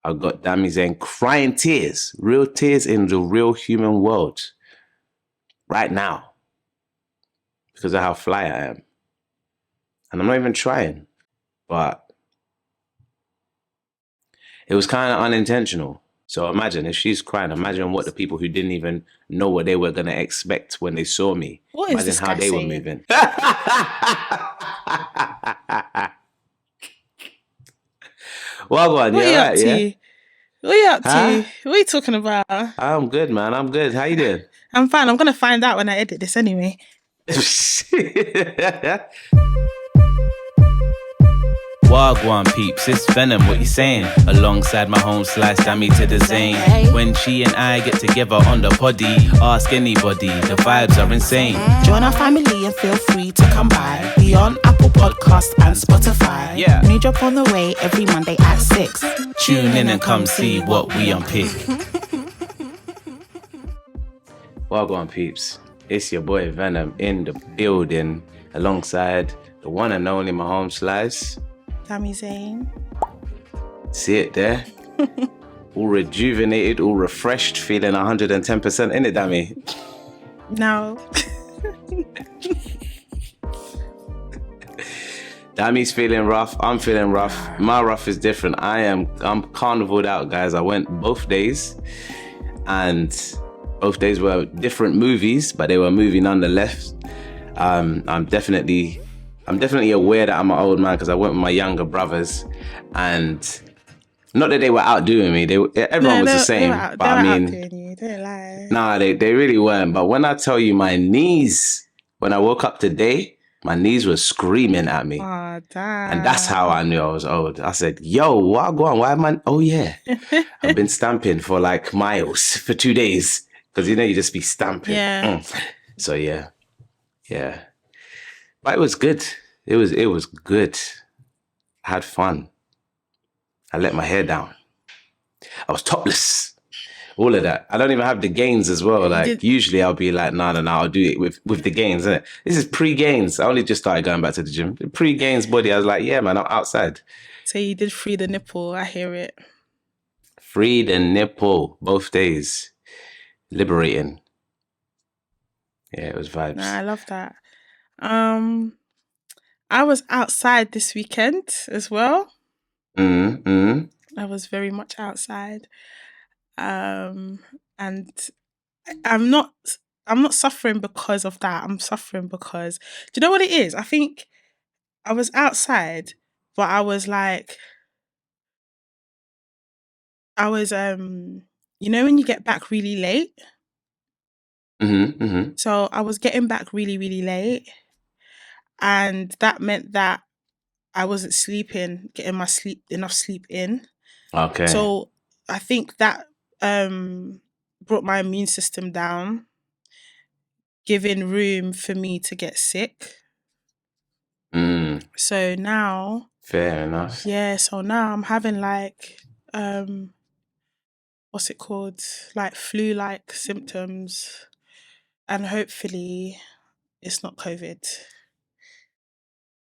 I've got Dami Zayn crying tears, real tears in the real human world right now because of how fly I am. And I'm not even trying, but it was kind of unintentional. So imagine if she's crying, imagine what the people who didn't even know what they were going to expect when they saw me. What imagine is this how guy they saying? were moving. Well, go on, What are you up to? What are you up to? What are you talking about? I'm good, man. I'm good. How you doing? I'm fine. I'm going to find out when I edit this anyway. Wagwan peeps, it's Venom, what you saying? Alongside my home slice, Dami to the Zane. When she and I get together on the poddy, ask anybody, the vibes are insane. Join our family and feel free to come by. We on Apple Podcast and Spotify. Yeah. New drop on the way every Monday at 6. Tune in and come see what we unpick. Wagwan peeps, it's your boy Venom in the building alongside the one and only my home slice. Dami Zayn. See it there? All rejuvenated, all refreshed, feeling 110% in it, Dami. No. Dami's feeling rough, I'm feeling rough. My rough is different. I'm carnivaled out, guys. I went both days and both days were different movies, but they were a movie nonetheless. I'm definitely aware that I'm an old man because I went with my younger brothers, and not that they were outdoing me. Everyone was the same. But I mean, outdoing you. Don't lie. nah, they really weren't. But when I tell you, my knees, when I woke up today, my knees were screaming at me. Oh, damn. And that's how I knew I was old. I said, yo, what go on? Why am I? Oh, yeah. I've been stamping for like miles for 2 days. Because, you just be stamping. Yeah. So, yeah. But it was good. It was good. I had fun. I let my hair down. I was topless. All of that. I don't even have the gains as well. Like, usually I'll be like, no, I'll do it with the gains. Innit? This is pre-gains. I only just started going back to the gym. The pre-gains body, I was like, yeah, man, I'm outside. So you did free the nipple. I hear it. Free the nipple. Both days. Liberating. Yeah, it was vibes. Nah, I love that. I was outside this weekend as well. I was very much outside. And I'm not suffering because of that. I'm suffering because, do you know what it is? I think I was outside, but I was like, when you get back really late. So I was getting back really, really late, and that meant that I wasn't sleeping, getting enough sleep in. Okay. So I think that brought my immune system down, giving room for me to get sick. So now, fair enough. Yeah. So now I'm having like what's it called? Like flu-like symptoms, and hopefully it's not COVID.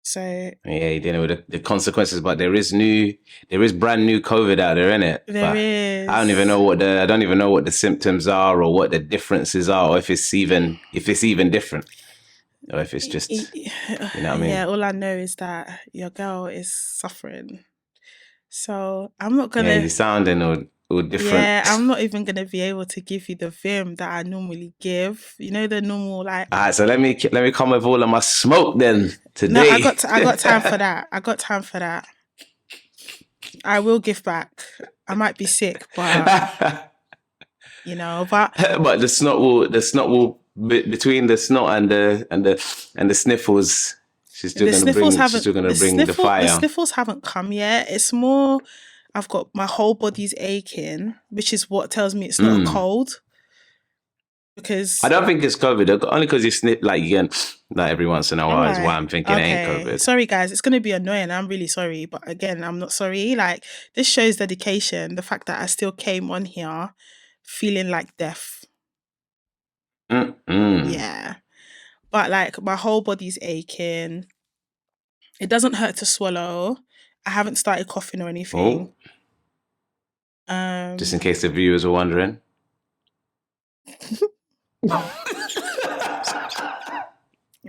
So yeah, you're dealing with the consequences, but there is brand new COVID out there, innit? There is. I don't even know what the symptoms are, or what the differences are, or if it's even different, or if it's just, you know what I mean? Yeah, all I know is that your girl is suffering. So I'm not gonna. Yeah, you're sounding all different. Yeah, I'm not even gonna be able to give you the vim that I normally give. You know, the normal like. Alright, so let me come with all of my smoke then today. No, I got time for that. I got time for that. I will give back. I might be sick, but but the snot will between the snot and the sniffles. She's still gonna bring the fire. The sniffles haven't come yet. It's more, I've got my whole body's aching, which is what tells me it's not a cold. Because I don't think it's COVID. Only because you sniff like every once in a while is why I'm thinking it ain't COVID. Sorry guys, it's gonna be annoying. I'm really sorry, but again, I'm not sorry. Like, this shows dedication. The fact that I still came on here feeling like death. Yeah. But like my whole body's aching. It doesn't hurt to swallow. I haven't started coughing or anything. Just in case the viewers are wondering.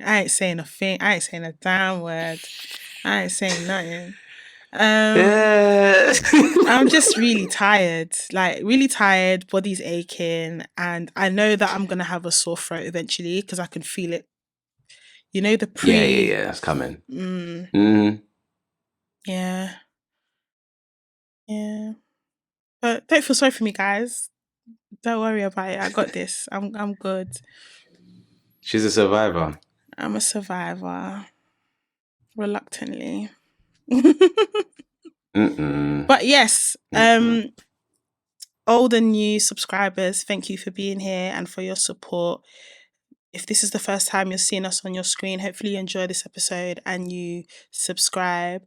I ain't saying a thing. I ain't saying a damn word. I ain't saying nothing. I'm just really tired. Like, really tired. Body's aching. And I know that I'm going to have a sore throat eventually because I can feel it. You know, the pre... Yeah. It's coming. Yeah. Yeah. But don't feel sorry for me, guys. Don't worry about it. I got this. I'm good. She's a survivor. I'm a survivor. Reluctantly. But yes, old and new subscribers, thank you for being here and for your support. If this is the first time you're seeing us on your screen, hopefully you enjoy this episode and you subscribe.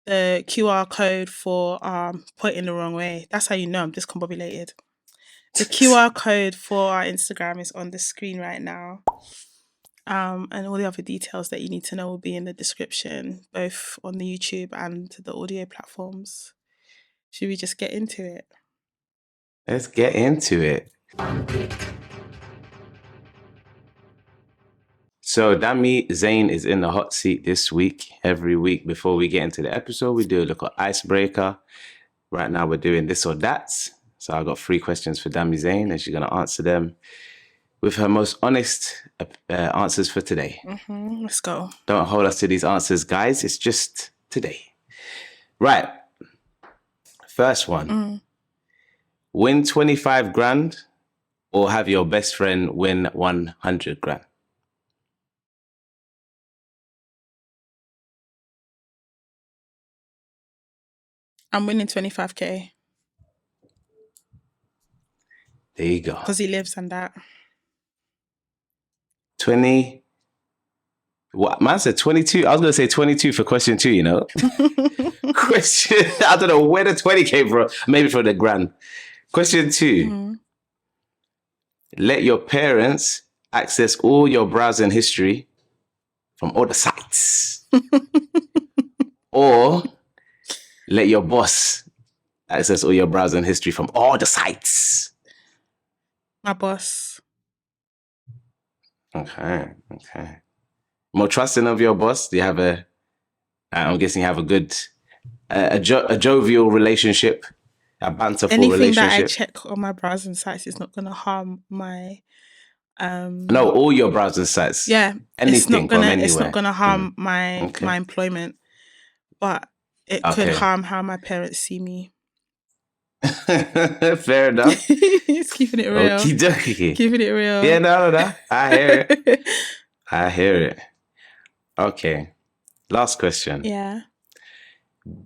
The QR code for pointing the wrong way. That's how you know I'm discombobulated. The QR code for our Instagram is on the screen right now. And all the other details that you need to know will be in the description, both on the YouTube and the audio platforms. Should we just get into it? Let's get into it. So Dami Zayn is in the hot seat this week. Every week before we get into the episode, we do a look at Icebreaker. Right now we're doing this or that. So I got 3 questions for Dami Zayn and she's going to answer them with her most honest answers for today. Let's go. Don't hold us to these answers, guys. It's just today. Right. First one. Win 25 grand or have your best friend win 100 grand? I'm winning 25k. There you go. Because he lives on that. 20. What? Man said 22. I was going to say 22 for question 2, you know. Question. I don't know where the 20 came from. Maybe for the grand. Question 2. Let your parents access all your browsing history from all the sites. Or let your boss access all your browsing history from all the sites. My boss. Okay. More trusting of your boss? Do you have I'm guessing you have a good, a jovial relationship, a banterful relationship? Anything that I check on my browsing sites is not going to harm my... No, all your browsing sites. Yeah. Anything from anywhere. It's not going to harm my employment, but it could harm how my parents see me. Fair enough. It's keeping it real. Okie dokie. Keeping it real. Yeah, no. I hear it. Okay. Last question. Yeah.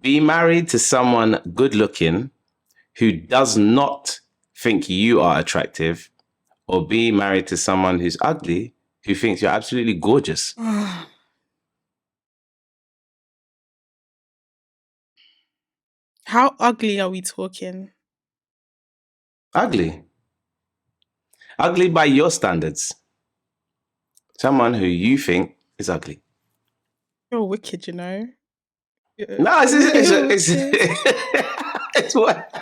Be married to someone good looking who does not think you are attractive, or be married to someone who's ugly who thinks you're absolutely gorgeous. How ugly are we talking? Ugly. Ugly by your standards. Someone who you think is ugly. You're wicked, you know. No, it's what.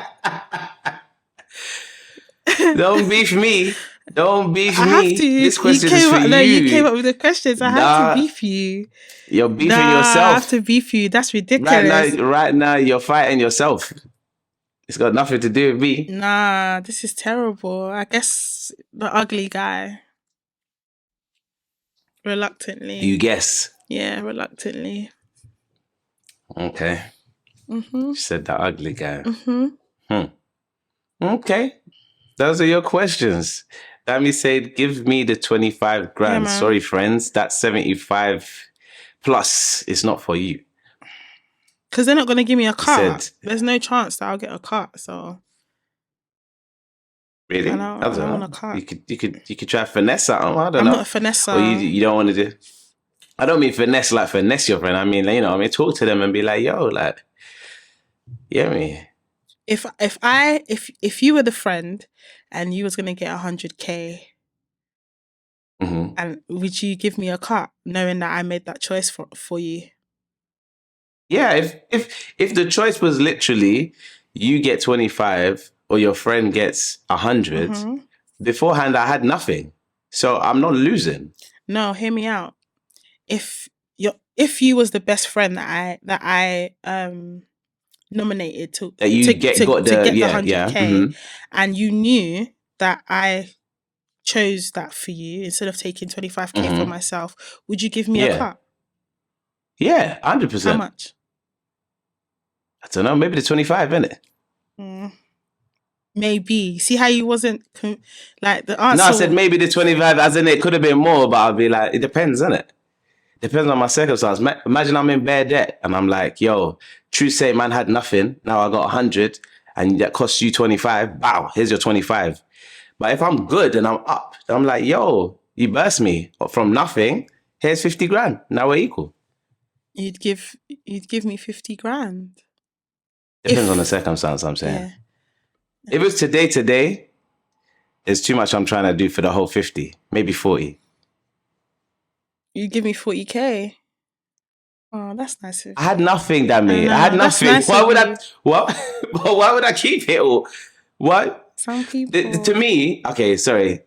Don't beef me. Don't beef me. Have to. This question is for you. No, you came up with the questions. I have to beef you. You're beefing yourself. I have to beef you. That's ridiculous. Right now, you're fighting yourself. It's got nothing to do with me. Nah, this is terrible. I guess the ugly guy. Reluctantly. You guess? Yeah, reluctantly. Okay. You said the ugly guy. Okay. Those are your questions. Dami said, give me the 25 grand. Yeah, sorry, friends. That 75 plus is not for you. Because they're not going to give me a cut. There's no chance that I'll get a cut. So really, I don't want a cut. You could try finesse something. I don't know. I'm not a finesser. Or you don't want to do. I don't mean finesse like finesse your friend. I mean, talk to them and be like, yo, like, yeah, me. If you were the friend and you was gonna get 100k, and would you give me a cut knowing that I made that choice for you? Yeah, if the choice was literally you get 25 or your friend gets 100, beforehand I had nothing. So I'm not losing. No, hear me out. If you was the best friend that I nominated to That you get the 100K, and you knew that I chose that for you instead of taking 25K for myself, would you give me a cut? Yeah, 100%. How much? I don't know, maybe the 25, innit? Maybe. See how you wasn't like the answer. No, I said maybe the 25, as in it could have been more, but I'll be like, it depends, innit? Depends on my circumstance. Imagine I'm in bare debt and I'm like, yo, true say man had nothing. Now I got 100 and that costs you 25. Bow, here's your 25. But if I'm good and I'm up, I'm like, yo, you burst me from nothing. Here's 50 grand. Now we're equal. You'd give me 50 grand. Depends on the circumstance, I'm saying. Yeah. If it's today, it's too much I'm trying to do for the whole 50, maybe 40. You give me 40K. Oh, that's nice. I had nothing, damn it. I had nothing. Nice Why would I? What? Why would I keep it all? What? Some people. To me, okay, sorry.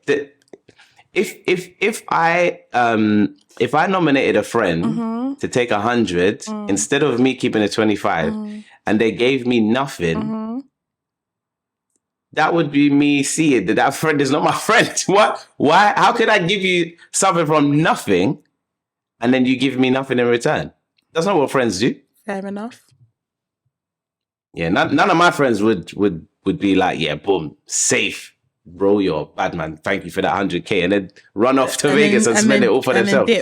If I nominated a friend to take 100 instead of me keeping a 25, and they gave me nothing. That would be me seeing that friend is not my friend. What? Why? How could I give you something from nothing and then you give me nothing in return? That's not what friends do. Fair enough. Yeah, none of my friends would be like, yeah, boom, safe. Bro, you're a bad man. Thank you for that 100K. And then run off to Vegas and spend it all for themselves.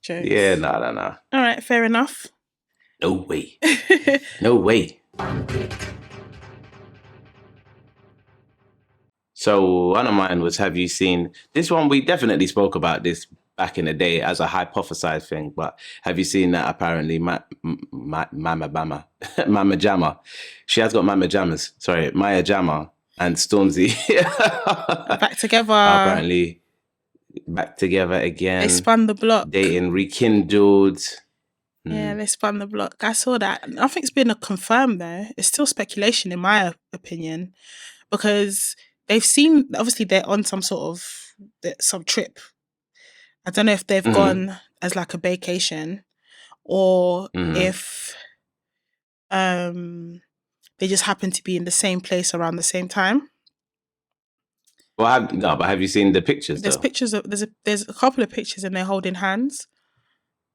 Yeah, no. All right, fair enough. No way. No way. So one of mine was, have you seen this one? We definitely spoke about this back in the day as a hypothesized thing, but have you seen that apparently Mama Jama, she has got Mama Jamas, sorry, Maya Jama and Stormzy. Back together. Apparently back together again. They spun the block. Dating rekindled. Yeah, they spun the block. I saw that. Nothing's been confirmed though. It's still speculation in my opinion, because they've seen, obviously they're on some trip. I don't know if they've gone as like a vacation or if they just happen to be in the same place around the same time. Well, but have you seen the pictures? There's pictures of there's a couple of pictures and they're holding hands.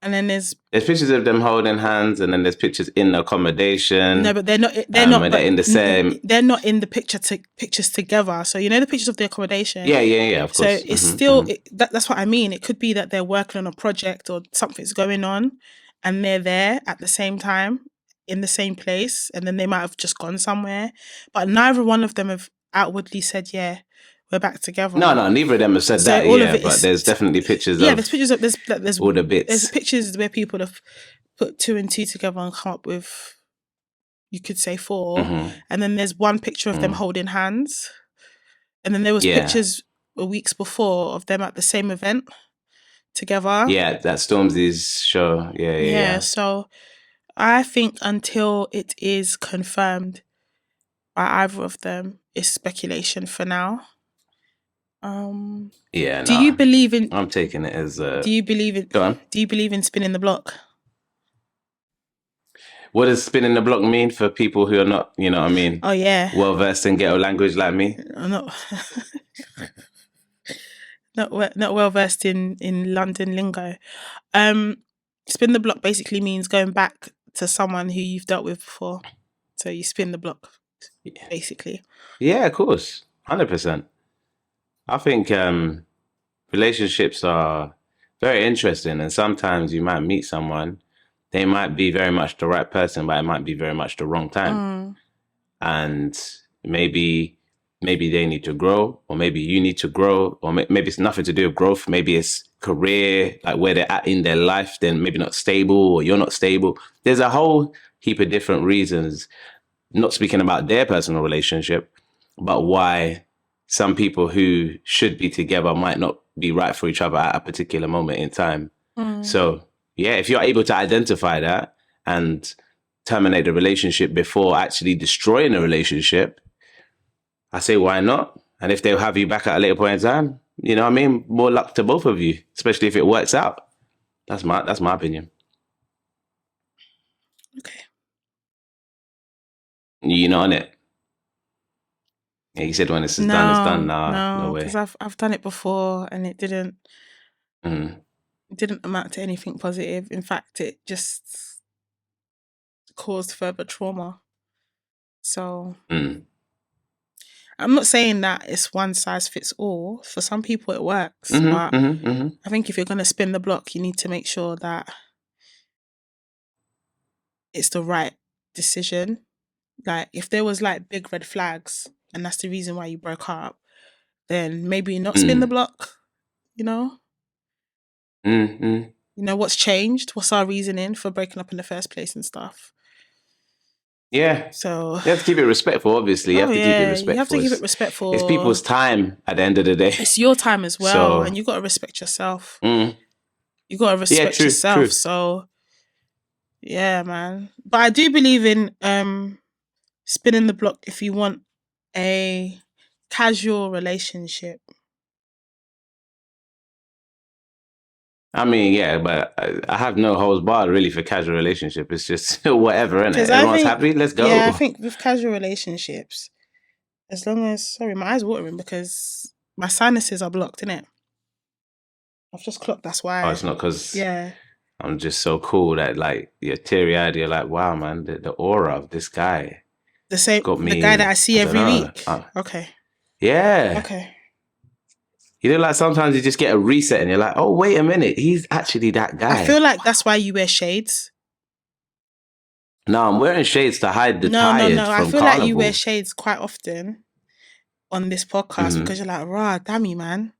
And then there's pictures of them holding hands, and then there's pictures in accommodation. No, but they're not. They're not in the same. They're not in the pictures together. So you know the pictures of the accommodation. Yeah. Of course. So it's still that's what I mean. It could be that they're working on a project or something's going on, and they're there at the same time in the same place, and then they might have just gone somewhere. But neither one of them have outwardly said, "Yeah, we're back together." No, neither of them have said that. Yeah, but there's definitely pictures. Yeah, there's pictures of there's all the bits. There's pictures where people have put 2 and 2 together and come up with, you could say 4, and then there's one picture of them holding hands, and then there was pictures weeks before of them at the same event together. Yeah, that Stormzy's show. Yeah. So I think until it is confirmed by either of them, it's speculation for now. Do you believe in? I'm taking it as. Do you believe in? Go on. Do you believe in spinning the block? What does spinning the block mean for people who are not, you know what I mean? Oh yeah. Well versed in ghetto language like me. Not well versed in London lingo. Spin the block basically means going back to someone who you've dealt with before. So you spin the block, basically. Yeah, of course, 100%. I think relationships are very interesting, and sometimes you might meet someone, they might be very much the right person, but it might be very much the wrong time. And maybe they need to grow, or maybe you need to grow, or maybe it's nothing to do with growth. Maybe it's career, like where they're at in their life, then maybe not stable, or you're not stable. There's a whole heap of different reasons, not speaking about their personal relationship, but why some people who should be together might not be right for each other at a particular moment in time. So, yeah, if you're able to identify that and terminate the relationship before actually destroying the relationship, I say, why not? And if they'll have you back at a later point in time, you know what I mean? More luck to both of you, especially if it works out. That's my opinion. Okay. You're not on it. Yeah, you said when it's done, it's done. Nah, no way. Because I've done it before and it didn't amount to anything positive. In fact, it just caused further trauma. So I'm not saying that it's one size fits all. For some people it works, but I think if you're going to spin the block, you need to make sure that it's the right decision. Like if there was like big red flags and that's the reason why you broke up, then maybe not spin the block, you know? You know, what's changed? What's our reasoning for breaking up in the first place and stuff? Yeah. So you have to keep it respectful, obviously. You have to keep it respectful. You have to keep it respectful. It's people's time at the end of the day. It's your time as well. And you got to respect yourself. You got to respect yourself. True. So, yeah, man. But I do believe in spinning the block if you want a casual relationship. I mean, yeah, but I have no holds barred really for casual relationship. It's just whatever, innit? Everyone's happy, let's go. Yeah, I think with casual relationships, as long as... Sorry, my eyes watering because my sinuses are blocked, innit? I've just clocked, that's why. Oh, it's not because I'm just so cool that, like, you're teary-eyed. You're like, wow, man, the aura of this guy. The guy that I see every week? Okay. Yeah. Okay. You know, like sometimes you just get a reset and you're like, oh, wait a minute, he's actually that guy. I feel like that's why you wear shades. No, I'm wearing shades to hide the tired from I feel Carnival. like you wear shades quite often on this podcast because you're like, rah, damn you, man.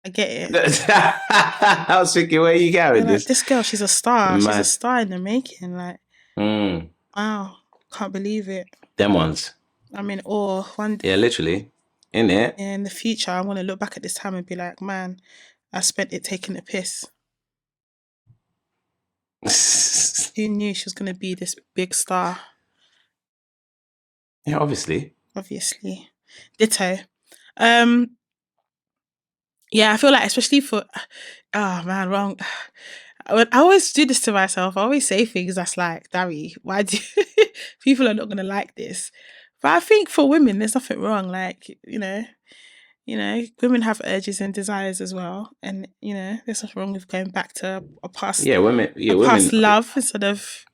I get it. I was thinking, where are you going with this? Like, this girl, she's a star. Man. She's a star in the making. Like, wow, can't believe it. Them ones. I'm in awe. One day. Yeah, literally. In it. Yeah, in the future, I want to look back at this time and be like, man, I spent it taking a piss. Who knew she was going to be this big star? Yeah, obviously. Ditto. Yeah, I feel like especially for... Oh, man, wrong. I always do this to myself. I always say things that's like, Dari, why do... People are not going to like this. But I think for women, there's nothing wrong. Like, you know, women have urges and desires as well. And, you know, there's nothing wrong with going back to a past... past love instead of,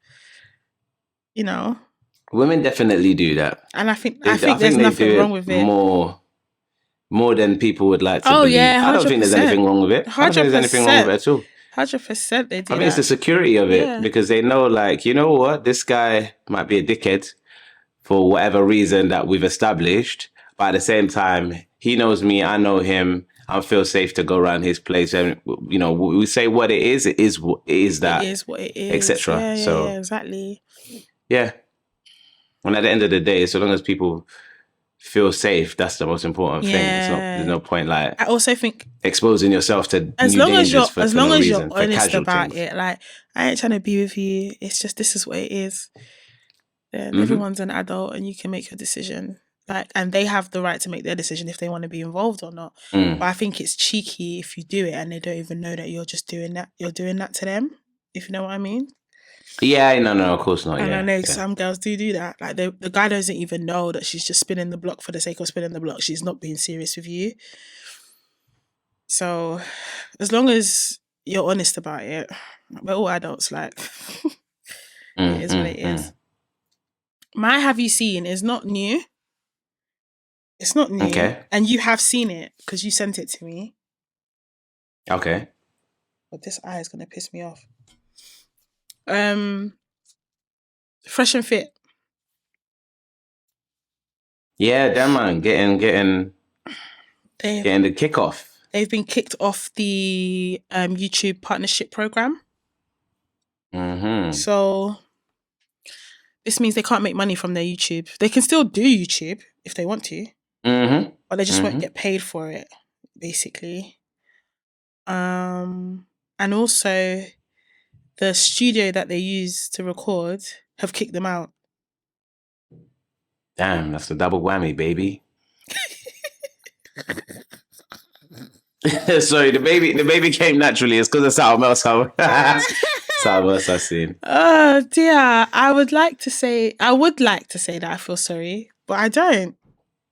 you know... Women definitely do that. And I think there's nothing wrong with it. More than people would like to believe. Yeah, 100%. I don't think there's anything wrong with it. 100%. I don't think there's anything wrong with it at all. 100% they do I think it's the security of it because they know, like, you know what? This guy might be a dickhead for whatever reason that we've established. But at the same time, he knows me, I know him. I feel safe to go around his place. And, you know, we say what it is that. It is what it is. Etc. Yeah, exactly. Yeah. And at the end of the day, so long as people feel safe, that's the most important thing. There's no point, like, I also think exposing yourself to as new long as dangers you're reason, honest about things. it. Like, I ain't trying to be with you. It's just this is what it is. Then everyone's an adult and you can make your decision. Like, and they have the right to make their decision if they want to be involved or not. But I think it's cheeky if you do it and they don't even know that you're just doing that. You're doing that to them, if you know what I mean. Yeah, no, of course not. And I know some girls do that. Like, the guy doesn't even know that she's just spinning the block for the sake of spinning the block. She's not being serious with you. So, as long as you're honest about it, we're all adults, like, it is what it is. My Have You Seen is not new. It's not new. Okay. And you have seen it because you sent it to me. Okay. But this eye is going to piss me off. Fresh and Fit. Yeah, damn man, getting the kickoff. They've been kicked off the YouTube partnership program. So this means they can't make money from their YouTube. They can still do YouTube if they want to, but they just won't get paid for it, basically. And also, the studio that they use to record have kicked them out. Damn, that's a double whammy, baby. Sorry, the baby came naturally. It's because of something else. Something else I've seen. Oh dear. I would like to say that I feel sorry, but I don't.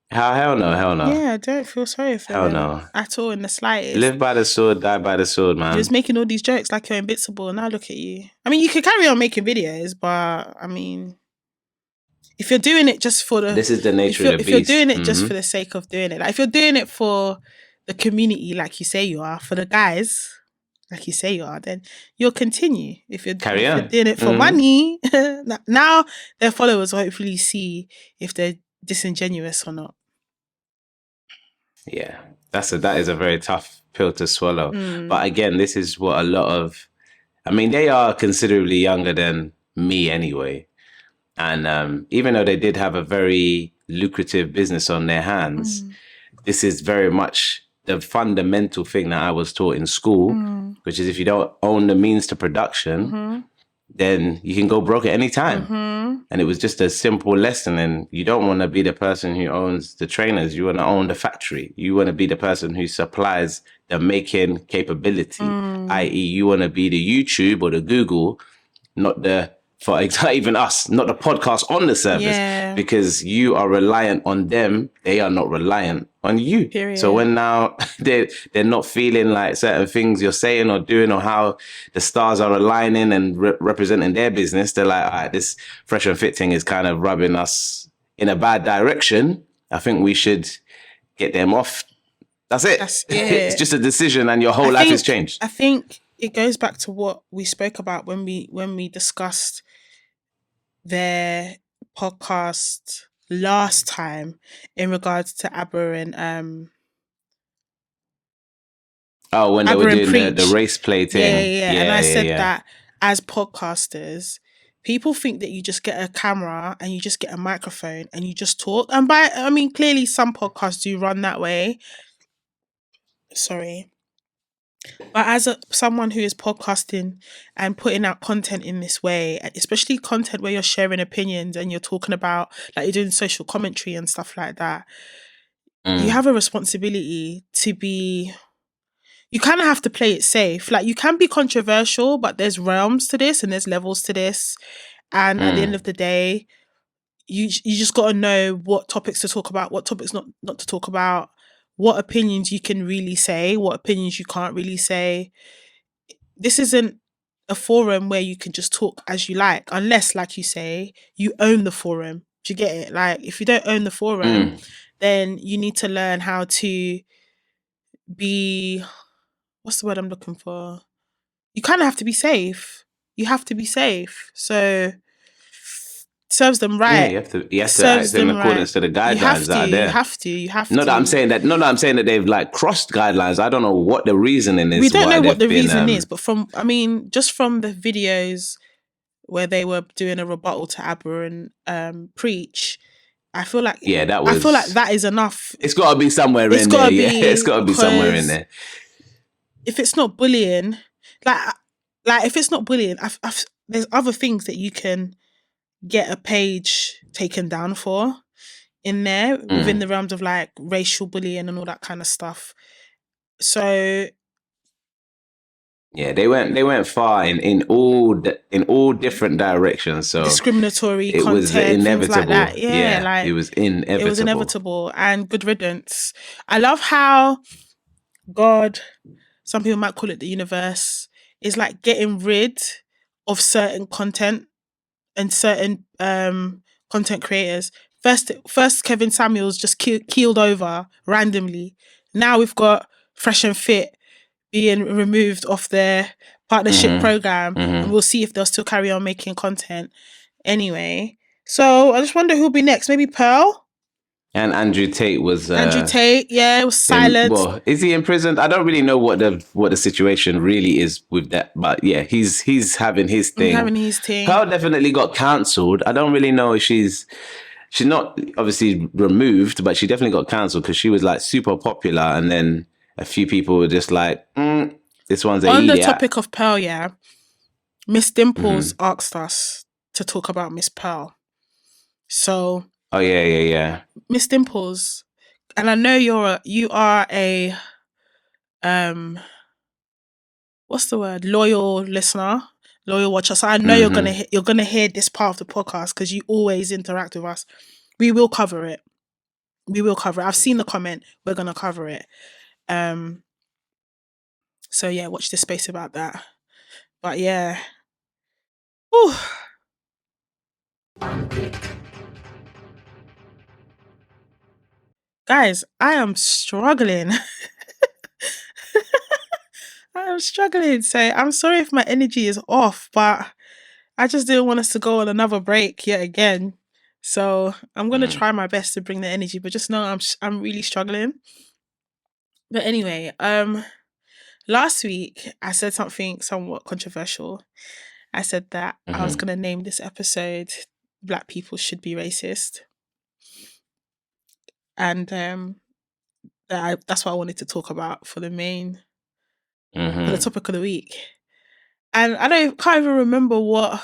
Hell no. Yeah, I don't feel sorry for Hell them no. at all in the slightest. Live by the sword, die by the sword, man. You're just making all these jokes like you're invincible, and now look at you. I mean, you could carry on making videos, but I mean, if you're doing it just for the... This is the nature of the beast. If you're doing it just for the sake of doing it, like if you're doing it for the community, like you say you are, for the guys, like you say you are, then you'll continue. If you're doing it for money, now their followers will hopefully see if they're disingenuous or not. Yeah, that is a very tough pill to swallow. But again, this is what a lot of... I mean, they are considerably younger than me anyway. And even though they did have a very lucrative business on their hands, this is very much the fundamental thing that I was taught in school, which is if you don't own the means to production, then you can go broke at any time. And it was just a simple lesson. And you don't want to be the person who owns the trainers. You want to own the factory. You want to be the person who supplies the making capability, i.e. you want to be the YouTube or the Google, not even us, not the podcast on the service, because you are reliant on them. They are not reliant on you. Period. So when now they're not feeling like certain things you're saying or doing or how the stars are aligning and representing their business, they're like, all right, this fresh and fit thing is kind of rubbing us in a bad direction. I think we should get them off. That's it. It's just a decision and your whole life has changed. I think it goes back to what we spoke about when we discussed their podcast last time in regards to ABBA and when they were doing the race play thing. Yeah. And I said that as podcasters, people think that you just get a camera and you just get a microphone and you just talk. And clearly some podcasts do run that way. Sorry. But as someone who is podcasting and putting out content in this way, especially content where you're sharing opinions and you're talking about, like you're doing social commentary and stuff like that, you have a responsibility to be... You kind of have to play it safe. Like you can be controversial, but there's realms to this and there's levels to this. And at the end of the day, you just got to know what topics to talk about, what topics not to talk about, what opinions you can really say, what opinions you can't really say. This isn't a forum where you can just talk as you like, unless, like you say, you own the forum. Do you get it? Like, if you don't own the forum, then you need to learn how to be... What's the word I'm looking for? You kind of have to be safe. You have to be safe. So... serves them right. Yeah, you have to act in accordance to the guidelines out there. You have to. Not that I'm saying that they've like crossed guidelines. I don't know what the reasoning is. We don't know what the reason is, but just from the videos where they were doing a rebuttal to ABBA and Preach, I feel like that is enough. It's got to be somewhere in there. It's got to be somewhere in there. If it's not bullying, like if it's not bullying, there's other things that you can get a page taken down for in there within the realms of like racial bullying and all that kind of stuff. So yeah, they went far in all different directions. So discriminatory it content, was inevitable. Things like that. Like, it was inevitable. It was inevitable, and good riddance. I love how God, some people might call it the universe, is like getting rid of certain content and certain content creators. First Kevin Samuels just keeled over randomly. Now we've got Fresh and Fit being removed off their partnership program, and we'll see if they'll still carry on making content anyway. So I just wonder who'll be next. Maybe Pearl? And Andrew Tate was... it was silent. Is he in prison? I don't really know what the situation really is with that. But yeah, he's having his thing. Pearl definitely got cancelled. I don't really know if she's not obviously removed, but she definitely got cancelled because she was like super popular. And then a few people were just like, this one's an idiot. On the topic of Pearl, Miss Dimples asked us to talk about Miss Pearl. So, oh yeah. Miss Dimples, and I know you are a what's the word? Loyal listener, loyal watcher. So I know you're gonna hear this part of the podcast because you always interact with us. We will cover it. I've seen the comment. We're gonna cover it. So yeah, watch this space about that. But yeah. Whew. Guys, I am struggling. So I'm sorry if my energy is off, but I just didn't want us to go on another break yet again. So I'm going to try my best to bring the energy, but just know I'm really struggling. But anyway, last week I said something somewhat controversial. I said that I was going to name this episode Black People Should Be Racist. And that's what I wanted to talk about for the main for the topic of the week. And can't even remember what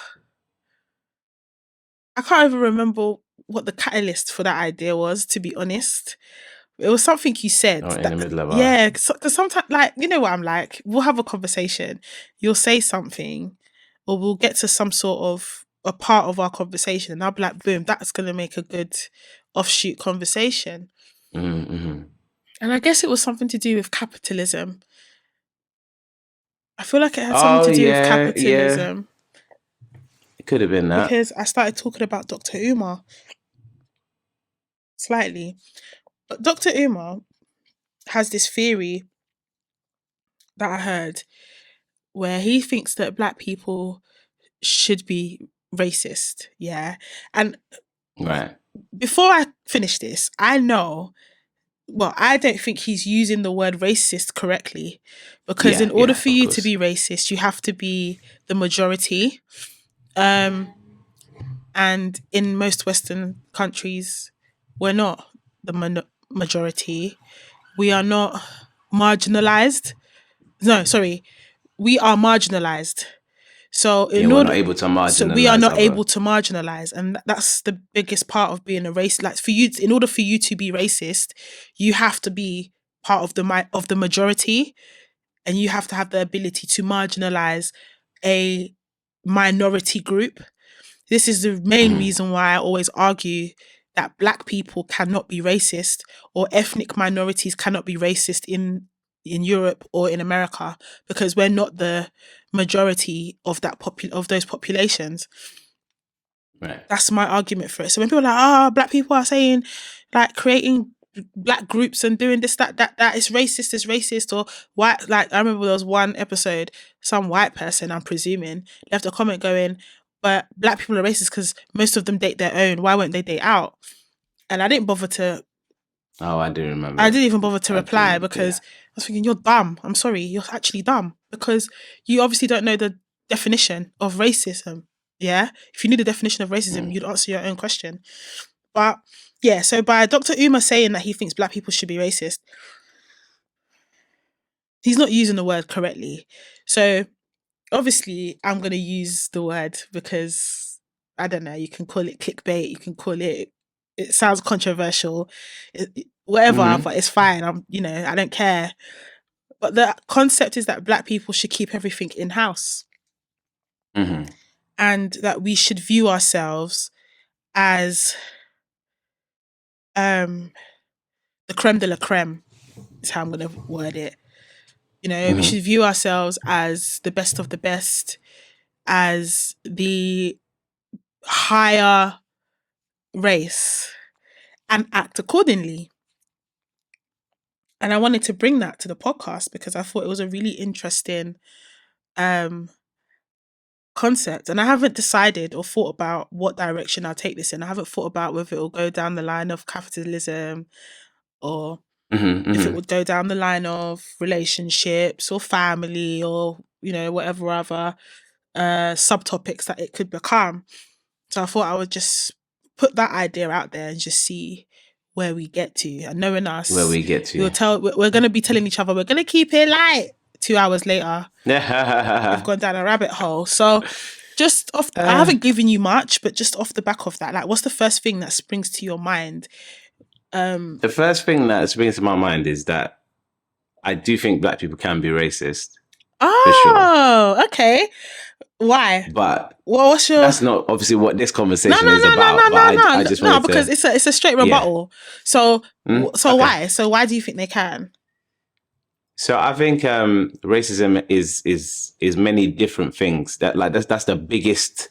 the catalyst for that idea was, to be honest. It was something you said. In the middle of because sometimes, like, you know what I'm like? We'll have a conversation. You'll say something, or we'll get to some sort of a part of our conversation, and I'll be like, boom, that's going to make a good offshoot conversation. And I guess it was something to do with capitalism. I feel like it had something to do with capitalism. It could have been that. Because I started talking about Dr. Umar. Slightly. But Dr. Umar has this theory that I heard where he thinks that Black people should be racist. Yeah. And before I finish this, I don't think he's using the word racist correctly, because in order for you to be racist, you have to be the majority. And in most Western countries, we're not the majority. We are not marginalized. No, sorry. We are marginalized. So we're not able to marginalize. So we are not able to marginalize, and that's the biggest part of being a racist. Like, in order for you to be racist, you have to be part of the majority, and you have to have the ability to marginalize a minority group. This is the main reason why I always argue that Black people cannot be racist, or ethnic minorities cannot be racist in Europe or in America, because we're not the majority of of those populations. Right. That's my argument for it. So when people are like, Black people are saying, like, creating Black groups and doing this, that is racist, or white. Like, I remember there was one episode, some white person, I'm presuming, left a comment going, but Black people are racist because most of them date their own. Why won't they date out? And I didn't bother to. Oh, I do remember. I didn't even bother to reply because I was thinking, you're dumb. I'm sorry, you're actually dumb, because you obviously don't know the definition of racism. Yeah? If you knew the definition of racism, you'd answer your own question. But yeah, so by Dr. Umar saying that he thinks Black people should be racist, he's not using the word correctly. So obviously I'm going to use the word because, I don't know, you can call it clickbait, you can call it sounds controversial, whatever, but it's fine. I don't care. But the concept is that Black people should keep everything in-house. And that we should view ourselves as the creme de la creme, is how I'm going to word it. We should view ourselves as the best of the best, as the higher race, and act accordingly. And I wanted to bring that to the podcast because I thought it was a really interesting concept. And I haven't decided or thought about what direction I'll take this in. I haven't thought about whether it will go down the line of capitalism, or if it would go down the line of relationships or family, or whatever other subtopics that it could become. So I thought I would just put that idea out there and just see where we get to. And knowing us, we're going to be telling each other we're going to keep it light. 2 hours later, we've gone down a rabbit hole. So just off, I haven't given you much, but just off the back of that, like, what's the first thing that springs to your mind? The first thing that springs to my mind is that I do think black people can be racist. Oh, sure. Okay. Why? But what's your? That's not obviously what this conversation is about. I just wanted because it's a straight rebuttal. Yeah. So why? So why do you think they can? So I think racism is many different things. That's the biggest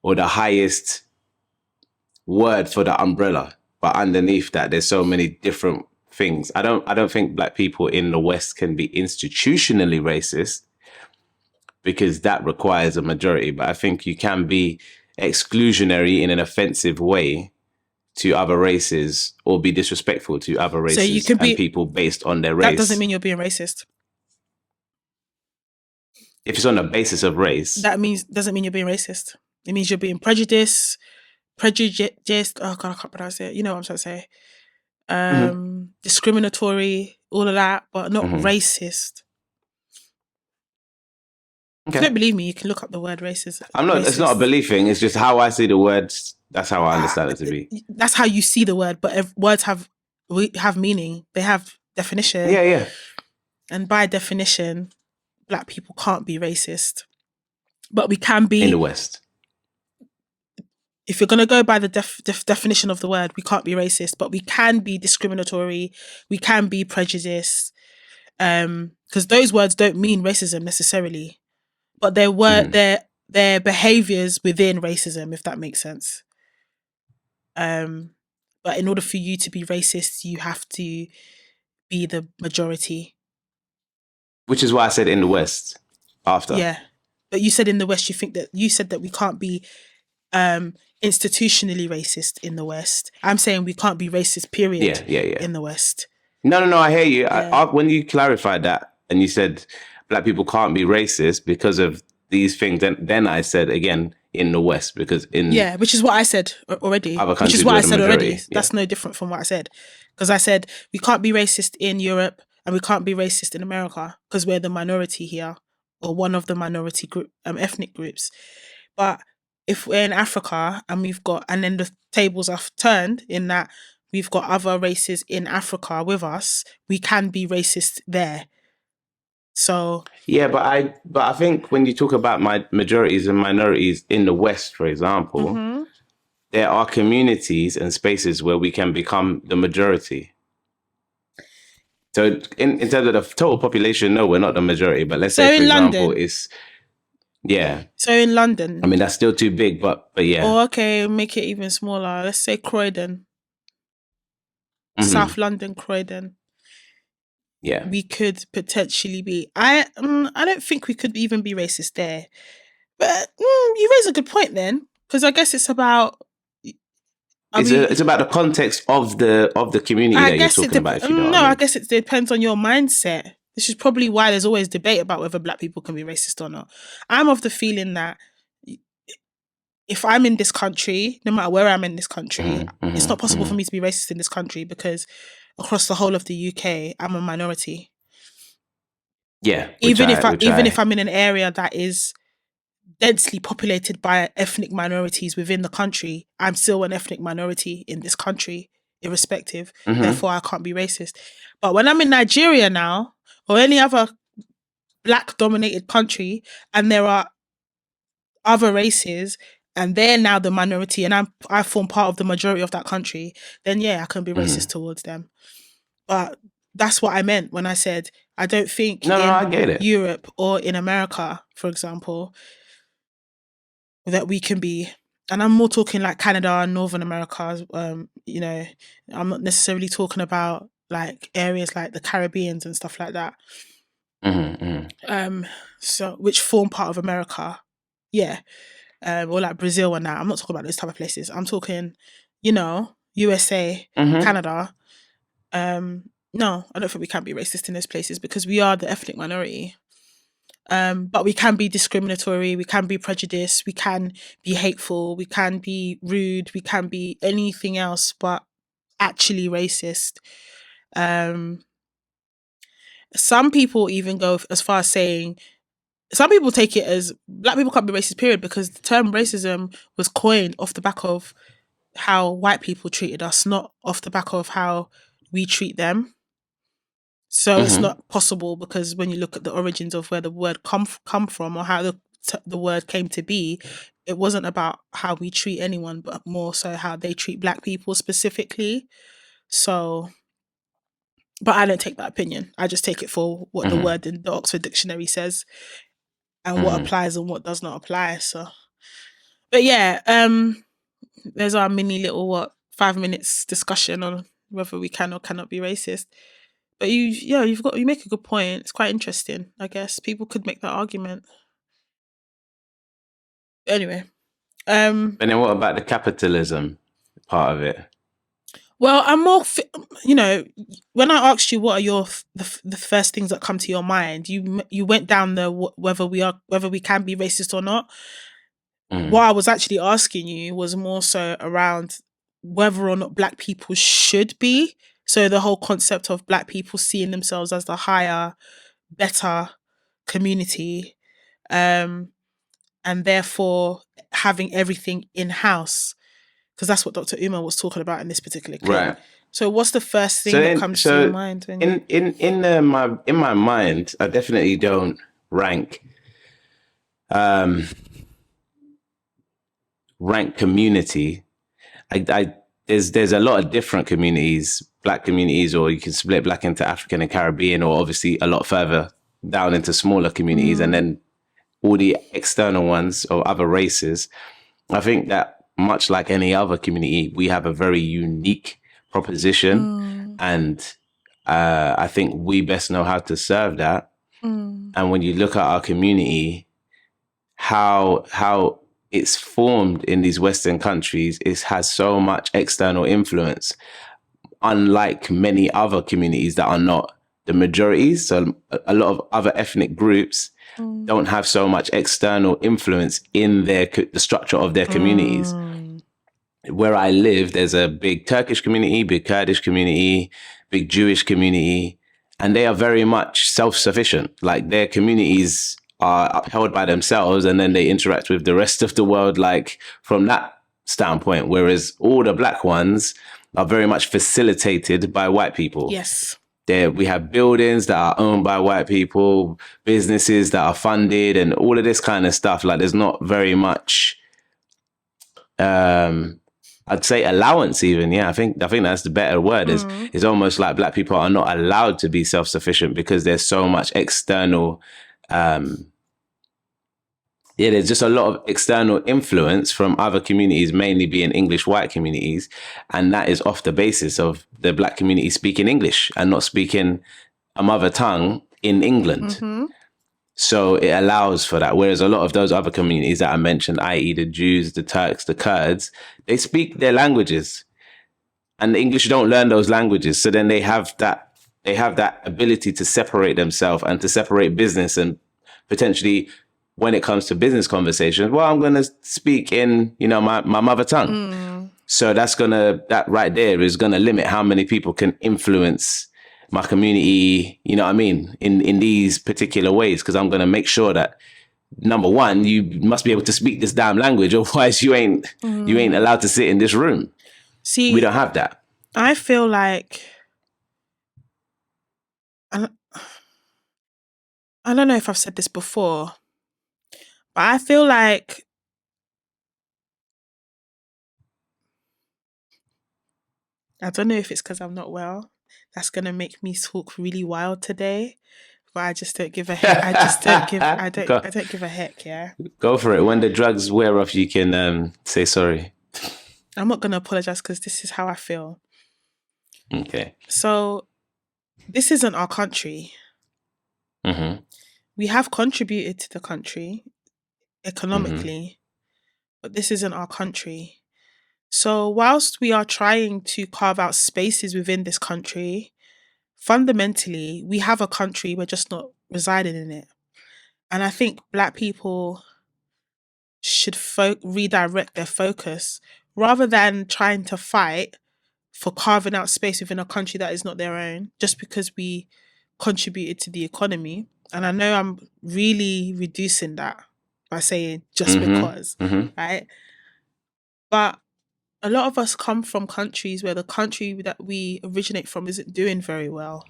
or the highest word for the umbrella. But underneath that, there's so many different things. I don't think black people in the West can be institutionally racist, because that requires a majority. But I think you can be exclusionary in an offensive way to other races, or be disrespectful to other races, so you can and people based on their race. That doesn't mean you're being racist. If it's on the basis of race, doesn't mean you're being racist. It means you're being prejudiced. Oh God, I can't pronounce it. You know what I'm trying to say. Discriminatory, all of that, but not racist. Okay. If you don't believe me, you can look up the word racist. It's not a belief thing. It's just how I see the words. That's how I understand it to be. That's how you see the word. But if words have meaning, they have definition. Yeah. And by definition, black people can't be racist. But we can be... in the West. If you're going to go by the definition of the word, we can't be racist. But we can be discriminatory. We can be prejudiced. Because those words don't mean racism necessarily. But their behaviours within racism, if that makes sense. But in order for you to be racist, you have to be the majority. Which is why I said in the West after. Yeah. But you said in the West, you said that we can't be institutionally racist in the West. I'm saying we can't be racist, period, in the West. No, I hear you. Yeah. When you clarified that and you said black people can't be racist because of these things, then I said again in the West, because which is what I said already. Which is what I said already. Yeah. That's no different from what I said, because I said we can't be racist in Europe and we can't be racist in America because we're the minority here, or one of the minority group ethnic groups. But if we're in Africa and then the tables are turned in that we've got other races in Africa with us, we can be racist there. So yeah, but I think when you talk about majorities and minorities in the West, for example, there are communities and spaces where we can become the majority. So in terms of the total population, no, we're not the majority. But let's say, for example, London, So in London, I mean, that's still too big, but yeah. Oh, okay, make it even smaller. Let's say Croydon, South London, Croydon. Yeah, we could potentially be. I don't think we could even be racist there, but you raise a good point then, because I guess it's about. It's about the context of the community that you're talking about. If you know what I mean. I guess it depends on your mindset. This is probably why there's always debate about whether black people can be racist or not. I'm of the feeling that if I'm in this country, no matter where I'm in this country, it's not possible for me to be racist in this country, because across the whole of the UK, I'm a minority. Yeah. Even if I'm in an area that is densely populated by ethnic minorities within the country, I'm still an ethnic minority in this country, irrespective. Therefore, I can't be racist. But when I'm in Nigeria now, or any other black-dominated country, and there are other races, and they're now the minority, and I form part of the majority of that country, then I can be racist towards them. But that's what I meant when I said I don't think I get it. Europe or in America, for example, that we can be, and I'm more talking like Canada and Northern America, I'm not necessarily talking about like areas like the Caribbeans and stuff like that. So which form part of America, or like Brazil and that. I'm not talking about those type of places. I'm talking, USA, Canada. No, I don't think we can be racist in those places because we are the ethnic minority. But we can be discriminatory, we can be prejudiced, we can be hateful, we can be rude, we can be anything else but actually racist. Some people even go as far as saying some people take it as black people can't be racist, period, because the term racism was coined off the back of how white people treated us, not off the back of how we treat them. So it's not possible, because when you look at the origins of where the word come from, or how the word came to be, it wasn't about how we treat anyone, but more so how they treat black people specifically. So, but I don't take that opinion. I just take it for what the word in the Oxford Dictionary says, and what applies and what does not apply. So, but yeah, there's our mini little 5 minutes discussion on whether we can or cannot be racist. But you make a good point. It's quite interesting. I guess people could make that argument. Anyway, and then what about the capitalism part of it? Well, I'm more, when I asked you what are the first things that come to your mind, you went down the whether we can be racist or not. What I was actually asking you was more so around whether or not black people should be. So the whole concept of black people seeing themselves as the higher, better community, and therefore having everything in-house. Because that's what Dr. Umar was talking about in this particular clip. Right. So what's the first thing that comes to your mind? In my mind, I definitely don't rank community. There's a lot of different communities, black communities, or you can split black into African and Caribbean, or obviously a lot further down into smaller communities, and then all the external ones or other races. I think that much like any other community, we have a very unique proposition, and I think we best know how to serve that. And when you look at our community, how it's formed in these Western countries, it has so much external influence, unlike many other communities that are not the majorities. So a lot of other ethnic groups don't have so much external influence in the structure of their communities. Where I live, there's a big Turkish community, big Kurdish community, big Jewish community, and they are very much self-sufficient. Like, their communities are upheld by themselves, and then they interact with the rest of the world, like, from that standpoint. Whereas all the black ones are very much facilitated by white people. Yes. We have buildings that are owned by white people, businesses that are funded, and all of this kind of stuff. Like, there's not very much, I'd say, allowance even. Yeah, I think that's the better word. It's almost like black people are not allowed to be self-sufficient because there's so much external, there's just a lot of external influence from other communities, mainly being English white communities. And that is off the basis of the black community speaking English and not speaking a mother tongue in England. So it allows for that. Whereas a lot of those other communities that I mentioned, i.e. the Jews, the Turks, the Kurds, they speak their languages, and the English don't learn those languages. So then they have that ability to separate themselves and to separate business, and potentially, when it comes to business conversations, well, I'm going to speak in, my mother tongue. So that right there is going to limit how many people can influence my community, you know what I mean, in these particular ways. Because I'm going to make sure that, number one, you must be able to speak this damn language, otherwise you ain't allowed to sit in this room. See, we don't have that. I feel like, I don't know if I've said this before, but I feel like I don't know if it's because I'm not well. That's going to make me talk really wild today. But I just don't give a heck. I don't give a heck, yeah. Go for it. When the drugs wear off, you can say sorry. I'm not going to apologize because this is how I feel. Okay. So, this isn't our country. We have contributed to the country economically, but this isn't our country. So whilst we are trying to carve out spaces within this country, fundamentally, we have a country, we're just not residing in it. And I think black people should redirect their focus rather than trying to fight for carving out space within a country that is not their own, just because we contributed to the economy. And I know I'm really reducing that by saying just because, right? But a lot of us come from countries where the country that we originate from isn't doing very well.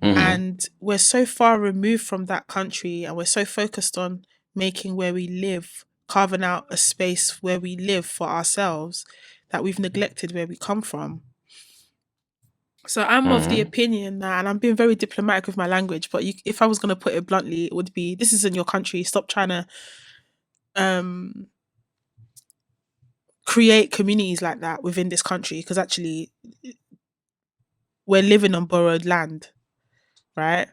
And we're so far removed from that country, and we're so focused on making where we live, carving out a space where we live for ourselves, that we've neglected where we come from. So I'm of the opinion that, and I'm being very diplomatic with my language, but if I was going to put it bluntly, it would be, this isn't your country. Stop trying to create communities like that within this country, because actually we're living on borrowed land, right?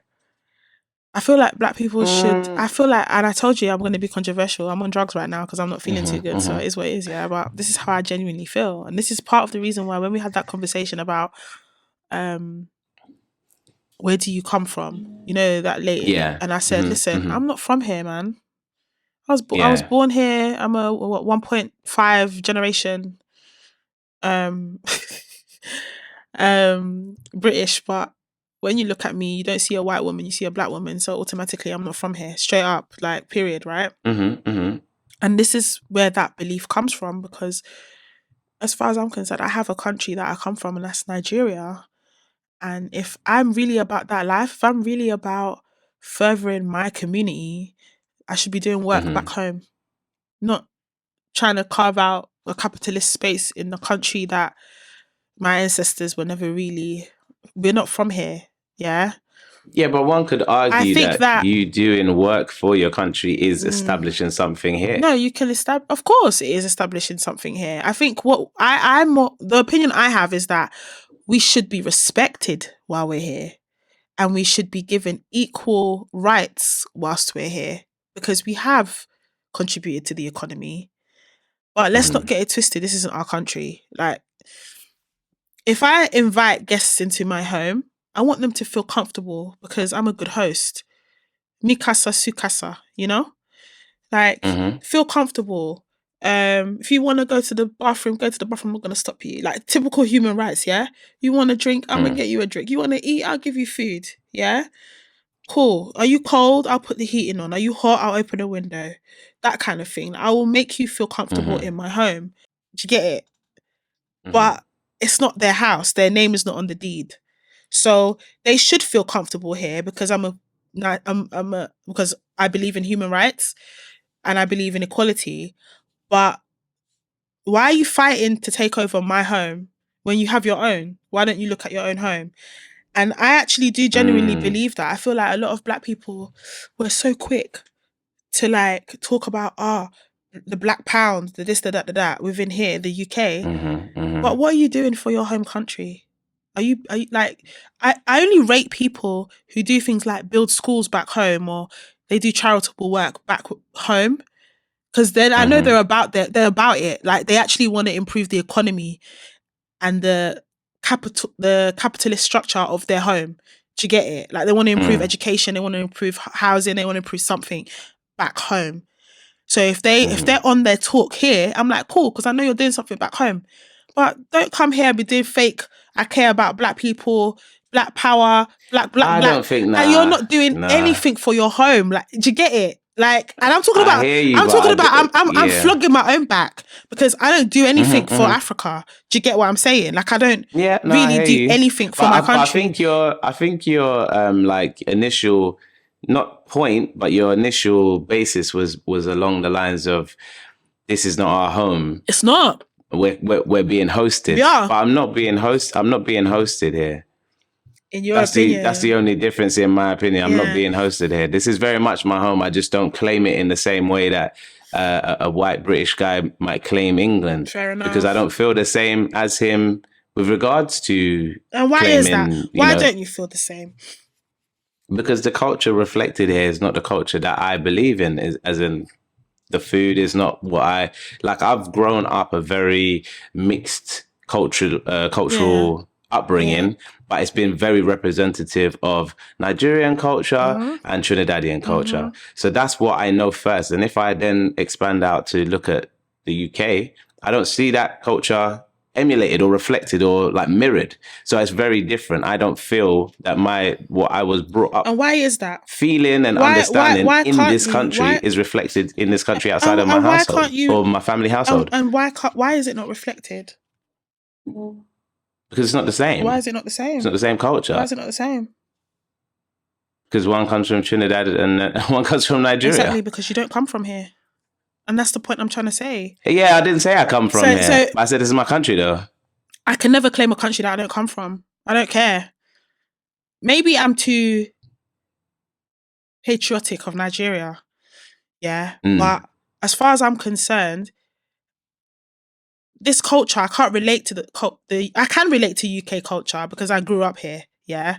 I feel like black people should, I feel like, and I told you I'm going to be controversial. I'm on drugs right now because I'm not feeling too good. So it is what it is, yeah. But this is how I genuinely feel. And this is part of the reason why when we had that conversation about where do you come from? You know, that lady. Yeah. And I said, listen, I'm not from here, man. I was born here. I'm a 1.5 generation British, but when you look at me, you don't see a white woman, you see a black woman. So automatically I'm not from here. Straight up, like, period, right? And this is where that belief comes from, because as far as I'm concerned, I have a country that I come from, and that's Nigeria. And if I'm really about that life, if I'm really about furthering my community, I should be doing work back home, not trying to carve out a capitalist space in the country that my ancestors were never really, we're not from here, yeah? Yeah, but one could argue that you doing work for your country is establishing something here. No, you can establish, of course it is establishing something here. I think what the opinion I have is that we should be respected while we're here, and we should be given equal rights whilst we're here, because we have contributed to the economy. But let's not get it twisted. This isn't our country. Like, if I invite guests into my home, I want them to feel comfortable, because I'm a good host. Mi casa, su casa, you know? Like, feel comfortable. If you want to go to the bathroom, go to the bathroom. I'm not going to stop you. Like, typical human rights, yeah? You want a drink? I'm going to get you a drink. You want to eat? I'll give you food, yeah? Cool. Are you cold? I'll put the heating on. Are you hot? I'll open a window. That kind of thing. I will make you feel comfortable in my home. Do you get it? But it's not their house. Their name is not on the deed. So they should feel comfortable here, because because I believe in human rights and I believe in equality. But why are you fighting to take over my home when you have your own? Why don't you look at your own home? And I actually do genuinely believe that. I feel like a lot of black people were so quick to, like, talk about the black pound, the this, the that within here, the UK. But what are you doing for your home country? Are you like, I only rate people who do things like build schools back home, or they do charitable work back home, because then I know they're about it. Like, they actually want to improve the economy and the capitalist structure of their home. Do you get it? Like, they want to improve education, they want to improve housing, they want to improve something back home. So if they're on their talk here, I'm like, cool, because I know you're doing something back home. But don't come here and be doing fake, I care about black people, black power, black. I don't think, like, you're not doing anything for your home. Like, do you get it? Like, and I'm talking about, I'm flogging my own back, because I don't do anything for Africa. Do you get what I'm saying? Like, I don't really do anything for my country. I think your like initial, not point, but your initial basis was along the lines of, this is not our home. It's not. We're being hosted. Yeah. But I'm not being hosted here. In your opinion. That's the only difference in my opinion. I'm not being hosted here. This is very much my home. I just don't claim it in the same way that a white British guy might claim England. Fair enough. Because I don't feel the same as him with regards to And why is that? Why don't you feel the same? Because the culture reflected here is not the culture that I believe in, as in the food is not what I like. I've grown up a very mixed cultural upbringing, but it's been very representative of Nigerian culture and Trinidadian culture. So that's what I know first. And if I then expand out to look at the UK, I don't see that culture emulated or reflected or like mirrored. So it's very different. I don't feel that what I was brought up. And why is that? Feeling and understanding in this country is reflected in this country outside of my household or my family household. And why is it not reflected? Because it's not the same. Why is it not the same? It's not the same culture. Why is it not the same? Because one comes from Trinidad and one comes from Nigeria. Exactly, because you don't come from here. And that's the point I'm trying to say. Yeah, I didn't say I come from here. I said this is my country, though. I can never claim a country that I don't come from. I don't care. Maybe I'm too patriotic of Nigeria. Yeah. But as far as I'm concerned, this culture, I can't relate to I can relate to UK culture because I grew up here. Yeah.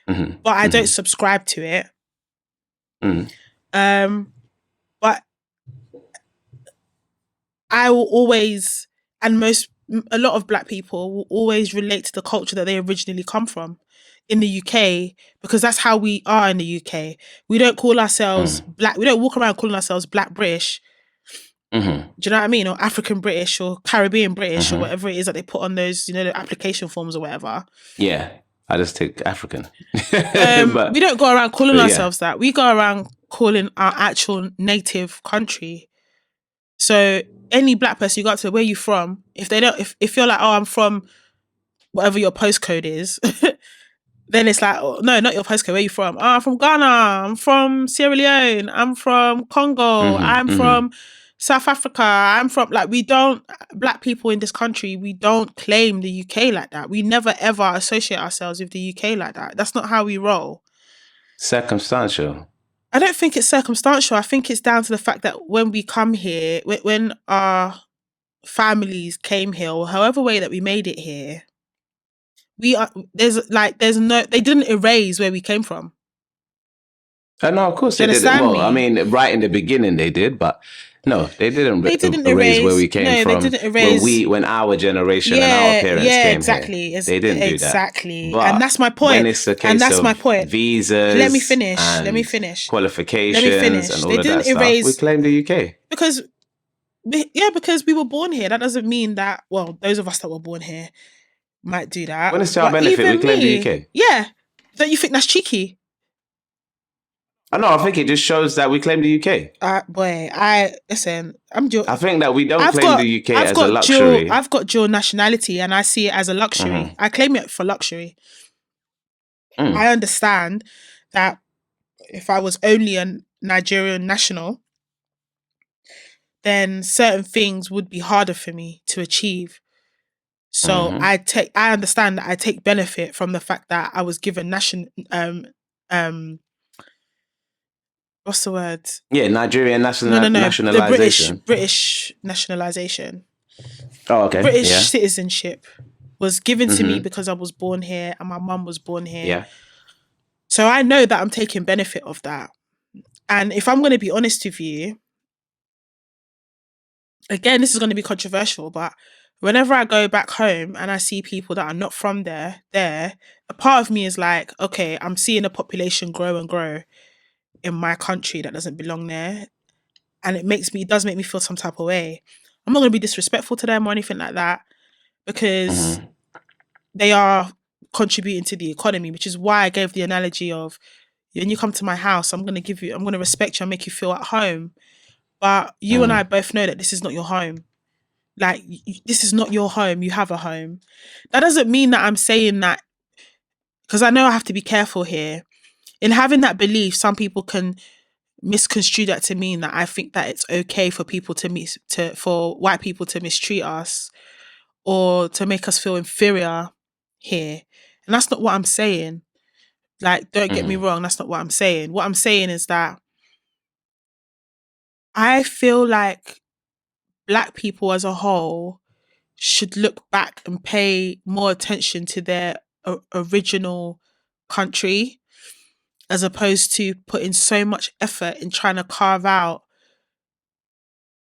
Mm-hmm. But I don't subscribe to it. But I will always, and a lot of Black people will always relate to the culture that they originally come from in the UK, because that's how we are in the UK. We don't call ourselves Black. We don't walk around calling ourselves Black British. Do you know what I mean? Or African British or Caribbean British or whatever it is that they put on those, the application forms or whatever. Yeah. I just take African. We don't go around calling ourselves that. We go around calling our actual native country. So any Black person you go up to, where you from? If you're like, oh, I'm from whatever your postcode is, then it's like, oh, no, not your postcode. Where you from? Oh, I'm from Ghana. I'm from Sierra Leone. I'm from Congo. I'm from South Africa. I'm from, Black people in this country, we don't claim the UK like that. We never ever associate ourselves with the UK like that. That's not how we roll. Circumstantial. I don't think it's circumstantial. I think it's down to the fact that when we come here, when our families came here, or however way that we made it here, they didn't erase where we came from. No, of course they didn't. Well, I mean, right in the beginning they did, but no, they didn't erase where we came from. They didn't erase when our generation and our parents came exactly. here. They didn't do that. Exactly. And that's my point. When it's a case of visas, let me finish. Qualifications and all of that stuff, we claim the UK. Because we were born here. That doesn't mean that, well, those of us that were born here might do that. When it's to our benefit, we claim the UK. Yeah. Don't you think that's cheeky? I think it just shows that we claim the UK. I'm dual. I think that we don't claim the UK as a luxury. I've got dual nationality and I see it as a luxury. I claim it for luxury. I understand that if I was only a Nigerian national, then certain things would be harder for me to achieve. So I understand that I take benefit from the fact that I was given what's the word? Yeah, Nigerian nationalization. The British nationalization. Oh, okay. British citizenship was given to me because I was born here and my mum was born here. Yeah. So I know that I'm taking benefit of that. And if I'm going to be honest with you, again, this is going to be controversial, but whenever I go back home and I see people that are not from there, a part of me is like, okay, I'm seeing a population grow and grow in my country that doesn't belong there, and it does make me feel some type of way. I'm not going to be disrespectful to them or anything like that, because they are contributing to the economy, which is why I gave the analogy of, when you come to my house, I'm going to respect you and make you feel at home. But you and I both know that this is not your home. Like, this is not your home. You have a home. That doesn't mean that I'm saying that, because I know I have to be careful here. In having that belief, some people can misconstrue that to mean that I think that it's okay for people for white people to mistreat us or to make us feel inferior here. And that's not what I'm saying. Like, don't get me wrong, that's not what I'm saying. What I'm saying is that I feel like Black people as a whole should look back and pay more attention to their original country, as opposed to putting so much effort in trying to carve out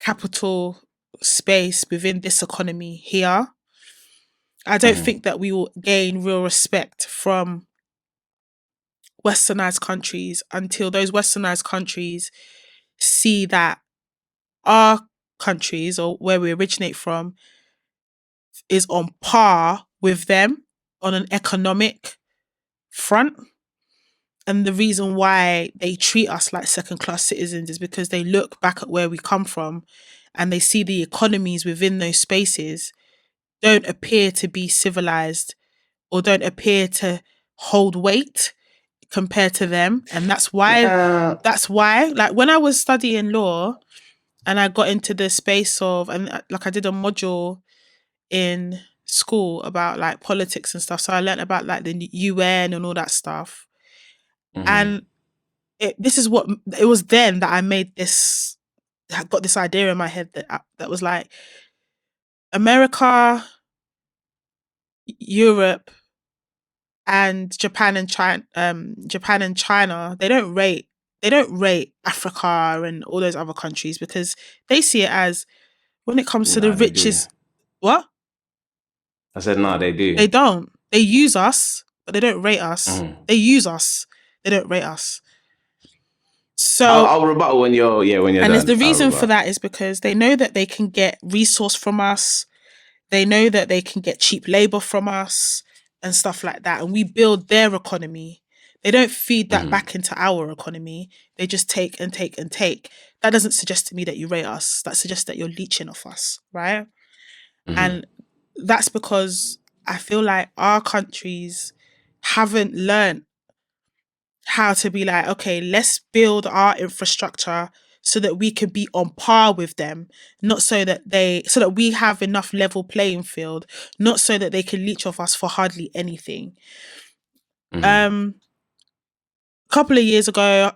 capital space within this economy here. I don't think that we will gain real respect from westernized countries until those westernized countries see that our countries, or where we originate from, is on par with them on an economic front. And the reason why they treat us like second-class citizens is because they look back at where we come from and they see the economies within those spaces don't appear to be civilized or don't appear to hold weight compared to them. And that's why, like when I was studying law and I got into the space of, and like I did a module in school about like politics and stuff. So I learned about like the UN and all that stuff. And it was then that I got this idea in my head that was like America, Europe, and Japan and China, they don't rate Africa and all those other countries because they see it as, when it comes to the richest. What? I said no, they do. They don't. They use us, but they don't rate us. They use us. They don't rate us. So I'll rebuttal when you're and the reason for that is because they know that they can get resource from us. They know that they can get cheap labor from us and stuff like that. And we build their economy. They don't feed that back into our economy. They just take and take and take. That doesn't suggest to me that you rate us. That suggests that you're leeching off us, right? And that's because I feel like our countries haven't learned how to be like, okay, let's build our infrastructure so that we can be on par with them, not so that we have enough level playing field, not so that they can leech off us for hardly anything. A couple of years ago,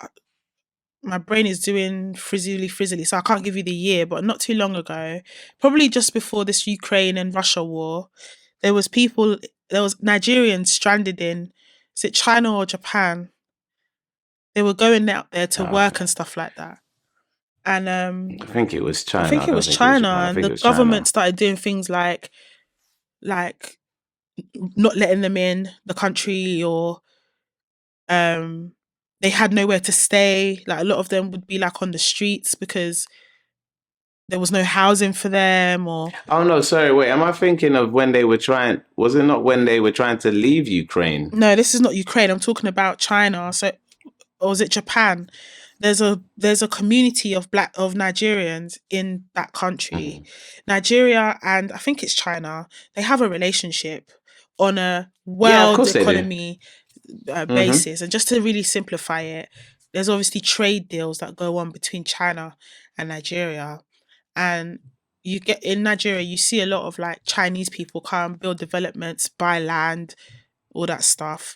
my brain is doing frizzly, so I can't give you the year, but not too long ago, probably just before this Ukraine and Russia war, there was Nigerians stranded in, is it China or Japan? They were going out there to work and stuff like that. And I think it was China. And the government started doing things like not letting them in the country, or they had nowhere to stay. Like a lot of them would be like on the streets because there was no housing for them. Or oh no, sorry, wait. Am I thinking of when they were trying? Was it not when they were trying to leave Ukraine? No, this is not Ukraine. I'm talking about China. So, or was it Japan? There's a community of Nigerians in that country. Nigeria and I think it's China, they have a relationship on a world economy basis. And just to really simplify it, there's obviously trade deals that go on between China and Nigeria. And you get in Nigeria, you see a lot of like Chinese people come build developments, buy land, all that stuff,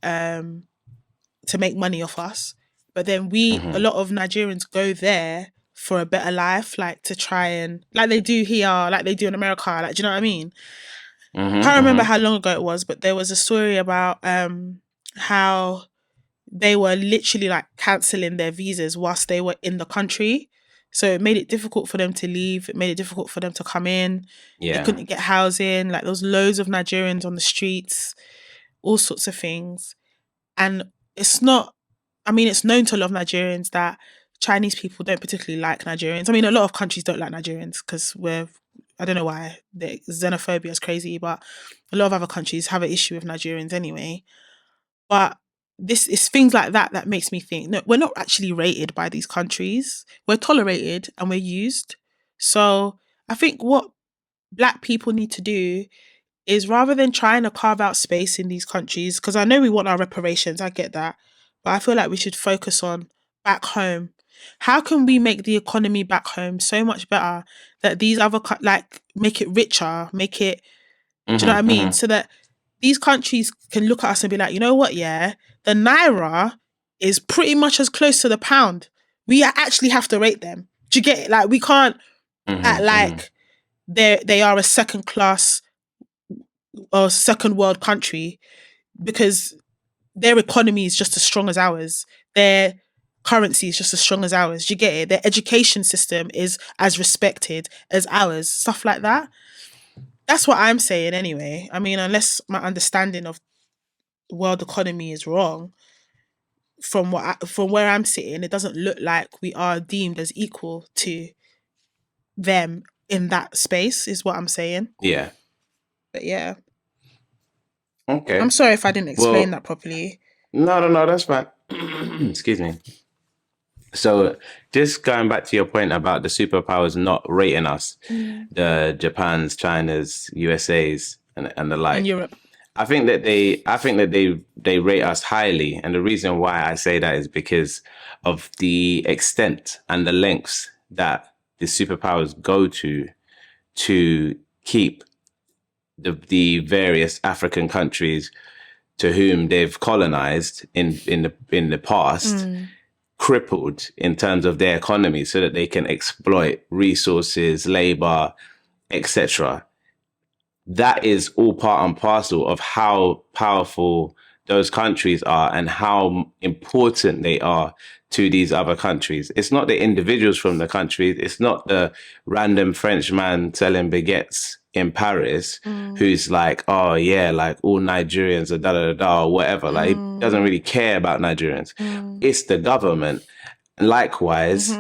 to make money off us. But then a lot of Nigerians go there for a better life, like to try and, like they do here, like they do in America, like, do you know what I mean? I can't remember how long ago it was, but there was a story about how they were literally like cancelling their visas whilst they were in the country. So it made it difficult for them to leave. It made it difficult for them to come in. Yeah. They couldn't get housing. Like there was loads of Nigerians on the streets, all sorts of things. And it's known to a lot of Nigerians that Chinese people don't particularly like Nigerians. I mean, a lot of countries don't like Nigerians because I don't know why, the xenophobia is crazy, but a lot of other countries have an issue with Nigerians anyway. But this is things like that makes me think, no, we're not actually rated by these countries. We're tolerated and we're used. So I think what Black people need to do is, rather than trying to carve out space in these countries, because I know we want our reparations, I get that, but I feel like we should focus on back home. How can we make the economy back home so much better that these other, make it richer, make it, do you know what I mean? So that these countries can look at us and be like, you know what, yeah, the Naira is pretty much as close to the pound. We actually have to rate them. Do you get it? Like, we can't act like they are a second class or second world country because their economy is just as strong as ours. Their currency is just as strong as ours. Do you get it? Their education system is as respected as ours. Stuff like that. That's what I'm saying anyway. I mean, unless my understanding of world economy is wrong, from where I'm sitting, it doesn't look like we are deemed as equal to them in that space, is what I'm saying. Yeah. But yeah. Okay. I'm sorry if I didn't explain that properly. No, that's fine. Excuse me. So just going back to your point about the superpowers not rating us, the Japans, China's, USA's, and the like. And Europe. I think that they rate us highly, and the reason why I say that is because of the extent and the lengths that the superpowers go to keep the various African countries to whom they've colonized in the past crippled in terms of their economy, so that they can exploit resources, labor, etc. That is all part and parcel of how powerful those countries are and how important they are to these other countries. It's not the individuals from the countries. It's not the random Frenchman selling baguettes in Paris who's like, oh yeah, like all Nigerians are da-da-da-da or whatever. Like, he doesn't really care about Nigerians. It's the government. Likewise,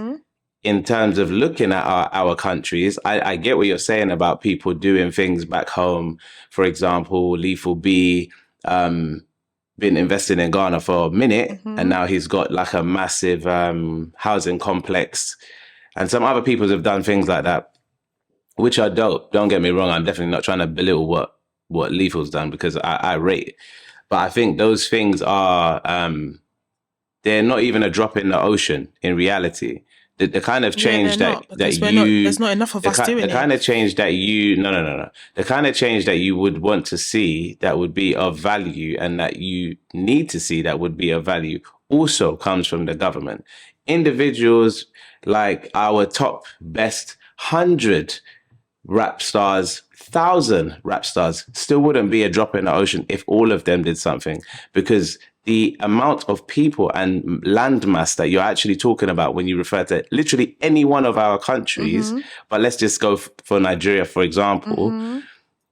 in terms of looking at our countries, I get what you're saying about people doing things back home. For example, Lethal B been investing in Ghana for a minute, and now he's got like a massive housing complex. And some other people have done things like that, which are dope. Don't get me wrong. I'm definitely not trying to belittle what Lethal's done, because I rate it. But I think those things are, they're not even a drop in the ocean in reality. The kind of change there's not enough of us doing it. The kind of change that no. The kind of change that you would want to see that would be of value, and that you need to see that would be of value, also comes from the government. Individuals like our top best 100 rap stars, 1,000 rap stars, still wouldn't be a drop in the ocean if all of them did something, because the amount of people and landmass that you're actually talking about when you refer to literally any one of our countries, but let's just go for Nigeria, for example,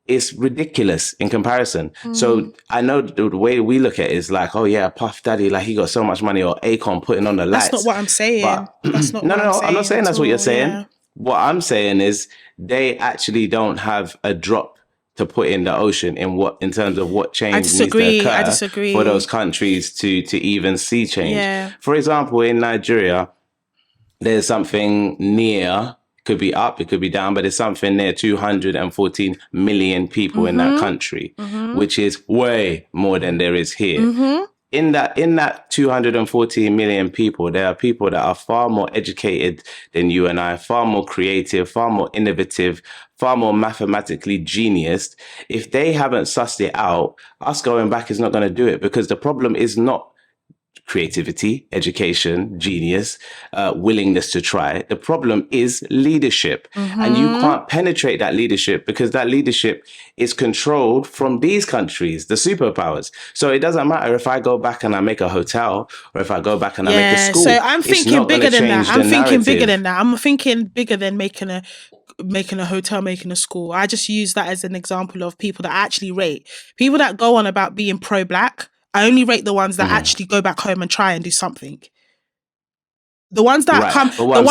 it's ridiculous in comparison. So I know the way we look at it is like, oh yeah, Puff Daddy, like he got so much money, or Akon putting on the lights. That's not what I'm saying. That's not I'm not saying that's what you're saying. Yeah. What I'm saying is they actually don't have a drop to put in the ocean in terms of what change needs to occur for those countries to even see change. Yeah. For example, in Nigeria, there's something near, could be up, it could be down, but there's something near 214 million people in that country, which is way more than there is here. In that 214 million people, there are people that are far more educated than you and I, far more creative, far more innovative, far more mathematically genius. If they haven't sussed it out, us going back is not going to do it, because the problem is not creativity, education, genius, willingness to try. The problem is leadership. And you can't penetrate that leadership, because that leadership is controlled from these countries, the superpowers. So it doesn't matter if I go back and I make a hotel, or if I go back and I make a school. So I'm thinking bigger than that. I'm thinking bigger than that. I'm thinking bigger than making a hotel, making a school. I just use that as an example of people that I actually rate. People that go on about being pro-black, I only rate the ones that actually go back home and try and do something. The ones that come, the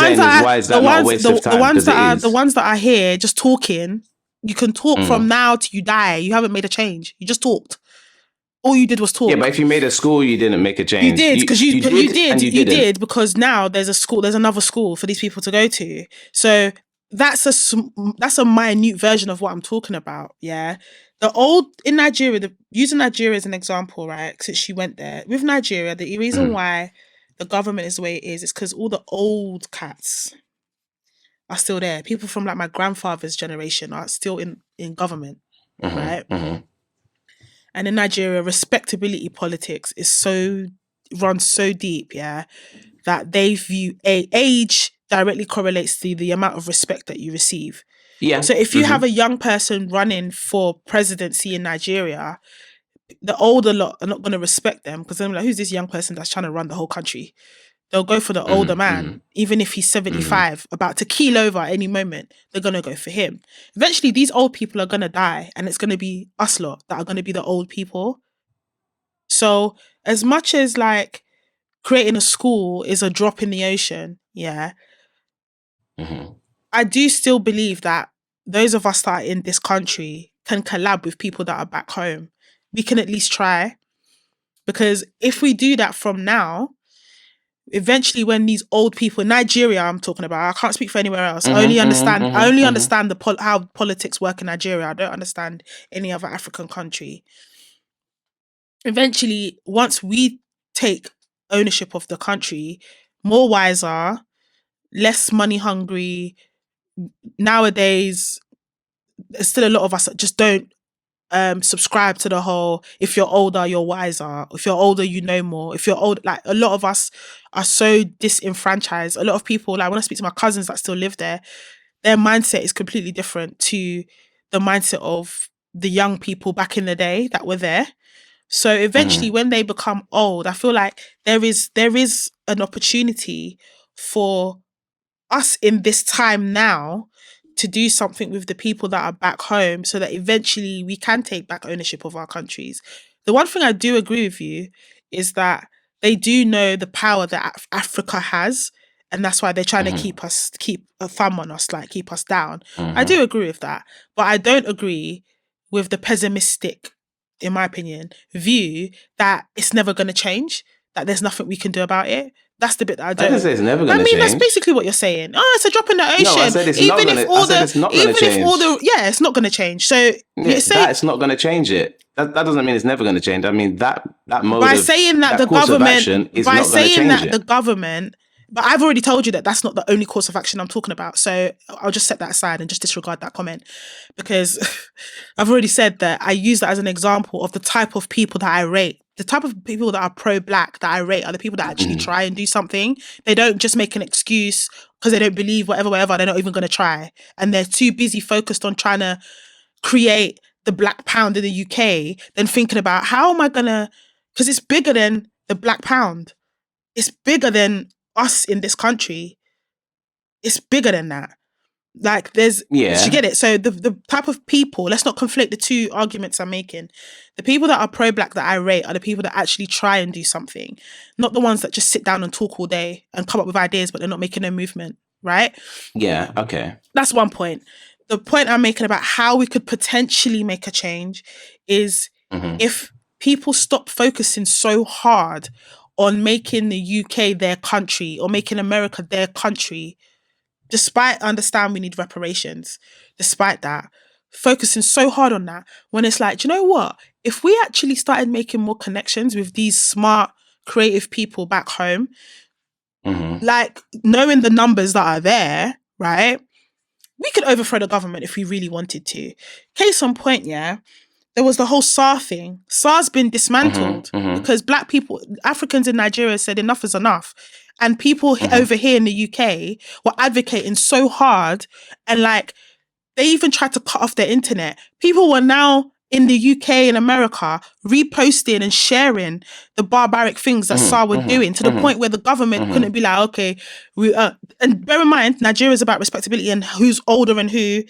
ones that are here just talking. You can talk from now till you die. You haven't made a change. You just talked. All you did was talk. Yeah, but if you made a school, you didn't make a change. You did, because you did, because now there's a school. There's another school for these people to go to. So that's a minute version of what I'm talking about. Yeah. In Nigeria, using Nigeria as an example, right? Since she went there with Nigeria, the reason why the government is the way it is because all the old cats are still there. People from like my grandfather's generation are still in government, right? And in Nigeria, respectability politics runs so deep, yeah, that they view age directly correlates to the amount of respect that you receive. Yeah. So if you have a young person running for presidency in Nigeria, the older lot are not going to respect them, because they're like, who's this young person that's trying to run the whole country? They'll go for the older man, even if he's 75, about to keel over at any moment. They're going to go for him. Eventually, these old people are going to die, and it's going to be us lot that are going to be the old people. So as much as like creating a school is a drop in the ocean, yeah, I do still believe that those of us that are in this country can collab with people that are back home. We can at least try. Because if we do that from now, eventually when these old people, Nigeria I'm talking about, I can't speak for anywhere else. I only understand how politics work in Nigeria. I don't understand any other African country. Eventually, once we take ownership of the country, more wiser, less money hungry. Nowadays, there's still a lot of us that just don't subscribe to the whole, if you're older, you're wiser. If you're older, you know more. If you're old, like a lot of us are so disenfranchised. A lot of people, like when I speak to my cousins that still live there, their mindset is completely different to the mindset of the young people back in the day that were there. So eventually when they become old, I feel like there is an opportunity for us in this time now to do something with the people that are back home so that eventually we can take back ownership of our countries. The one thing I do agree with you is that they do know the power that Africa has, and that's why they're trying to keep a thumb on us, like keep us down. I do agree with that, but I don't agree with the pessimistic, in my opinion, view that it's never going to change, that there's nothing we can do about it. That's the bit that I don't. I didn't say it's never going to change. That's basically what you're saying. Oh, it's a drop in the ocean. No, I said it's not going to change. It's not going to change. So you say that's not going to change it. That doesn't mean it's never going to change. I mean that mode by of, saying that the government is not going to change it. The government. But I've already told you that that's not the only course of action I'm talking about. So I'll just set that aside and just disregard that comment, because I've already said that I use that as an example of the type of people that I rate. The type of people that are pro-black that I rate are the people that actually try and do something. They don't just make an excuse because they don't believe whatever. They're not even going to try. And they're too busy focused on trying to create the black pound in the UK than thinking about how am I going to... Because it's bigger than the black pound. It's bigger than us in this country. It's bigger than that. Like there's, you get it. So the type of people, let's not conflate the two arguments I'm making. The people that are pro-black that I rate are the people that actually try and do something, not the ones that just sit down and talk all day and come up with ideas, but they're not making no movement, right? Yeah, okay. That's one point. The point I'm making about how we could potentially make a change is if people stop focusing so hard on making the UK their country or making America their country, despite understand we need reparations, despite that, focusing so hard on that, when it's like, do you know what? If we actually started making more connections with these smart, creative people back home, like knowing the numbers that are there, right? We could overthrow the government if we really wanted to. Case on point, there was the whole SAR thing. SAR's been dismantled because black people, Africans in Nigeria said enough is enough. And people over here in the UK were advocating so hard, and like they even tried to cut off their internet. People were now in the UK and America reposting and sharing the barbaric things that SAR were doing, to the point where the government couldn't be like, okay, we and bear in mind, Nigeria is about respectability and who's older and who.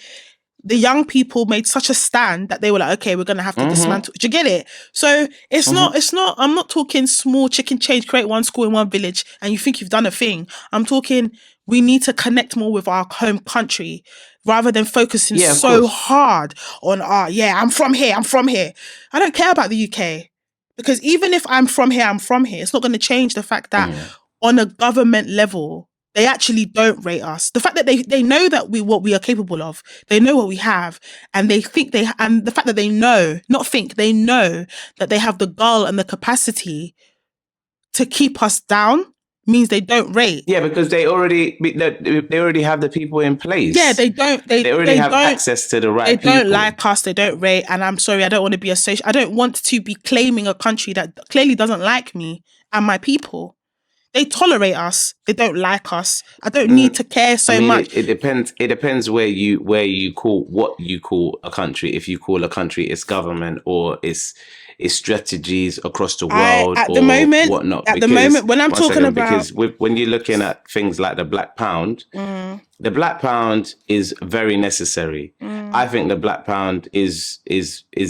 The young people made such a stand that they were like, okay, we're going to have to dismantle. Do you get it? So it's not, I'm not talking small chicken change, create one school in one village and you think you've done a thing. I'm talking, we need to connect more with our home country rather than focusing so hard on, I'm from here. I don't care about the UK, because even if I'm from here, it's not going to change the fact that on a government level, they actually don't rate us. The fact that they know that what we are capable of, they know what we have, and they think and the fact that they know that they have the gall and the capacity to keep us down means they don't rate. Yeah, because they already have the people in place. Yeah, they don't. They already have access to the right people. They don't like us. They don't rate. And I'm sorry, I don't want to be I don't want to be claiming a country that clearly doesn't like me and my people. They tolerate us. They don't like us. I don't need to care so much. It depends. It depends what you call a country. If you call a country its government or its strategies across the world at the moment, when I'm talking about, because when you're looking at things like the black pound, the black pound is very necessary. I think the black pound is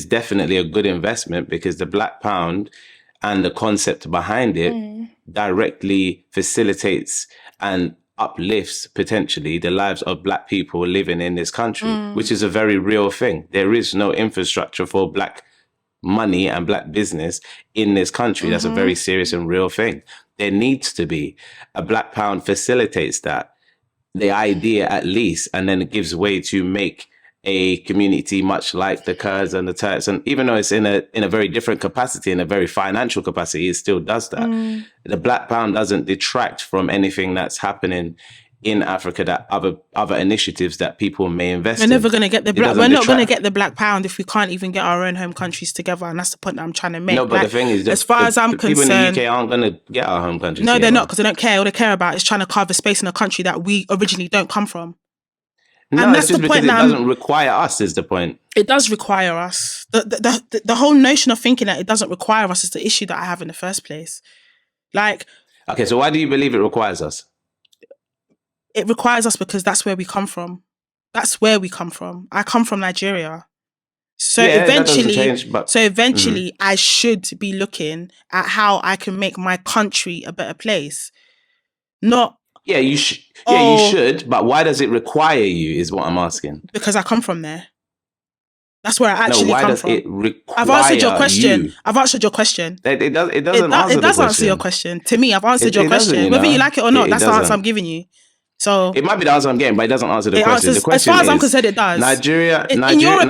definitely a good investment, because the black pound and the concept behind it directly facilitates and uplifts potentially the lives of black people living in this country, which is a very real thing. There is no infrastructure for black money and black business in this country. That's a very serious and real thing. There needs to be. A black pound facilitates that, the idea at least, and then it gives way to make a community much like the Kurds and the Turks. And even though it's in a very different capacity, in a very financial capacity, it still does that. The black pound doesn't detract from anything that's happening in Africa, that other initiatives that people may invest in. We're never going to get the black. We're not going to get the black pound if we can't even get our own home countries together, and that's the point that I'm trying to make. No, but the thing is, as far as I'm concerned, people in the UK aren't going to get our home countries. No, together. they're not, because they don't care. All they care about is trying to carve a space in a country that we originally don't come from. No, and that's it's just the because point. it doesn't require us. Is the point? It does require us. The whole notion of thinking that it doesn't require us is the issue that I have in the first place. Like, okay, so why do you believe it requires us? It requires us because that's where we come from. That's where we come from. I come from Nigeria. So eventually, I should be looking at how I can make my country a better place. Not you should. But why does it require you? Is what I'm asking. Because I come from there. That's where I actually come from. It require I've answered your question. You? I've answered your question. It doesn't answer your question. To me, I've answered your question. Whether you like it or not, that's the answer I'm giving you. So it might be the answer I'm getting, but it doesn't answer the question. The question, as far as I'm concerned, it does. In your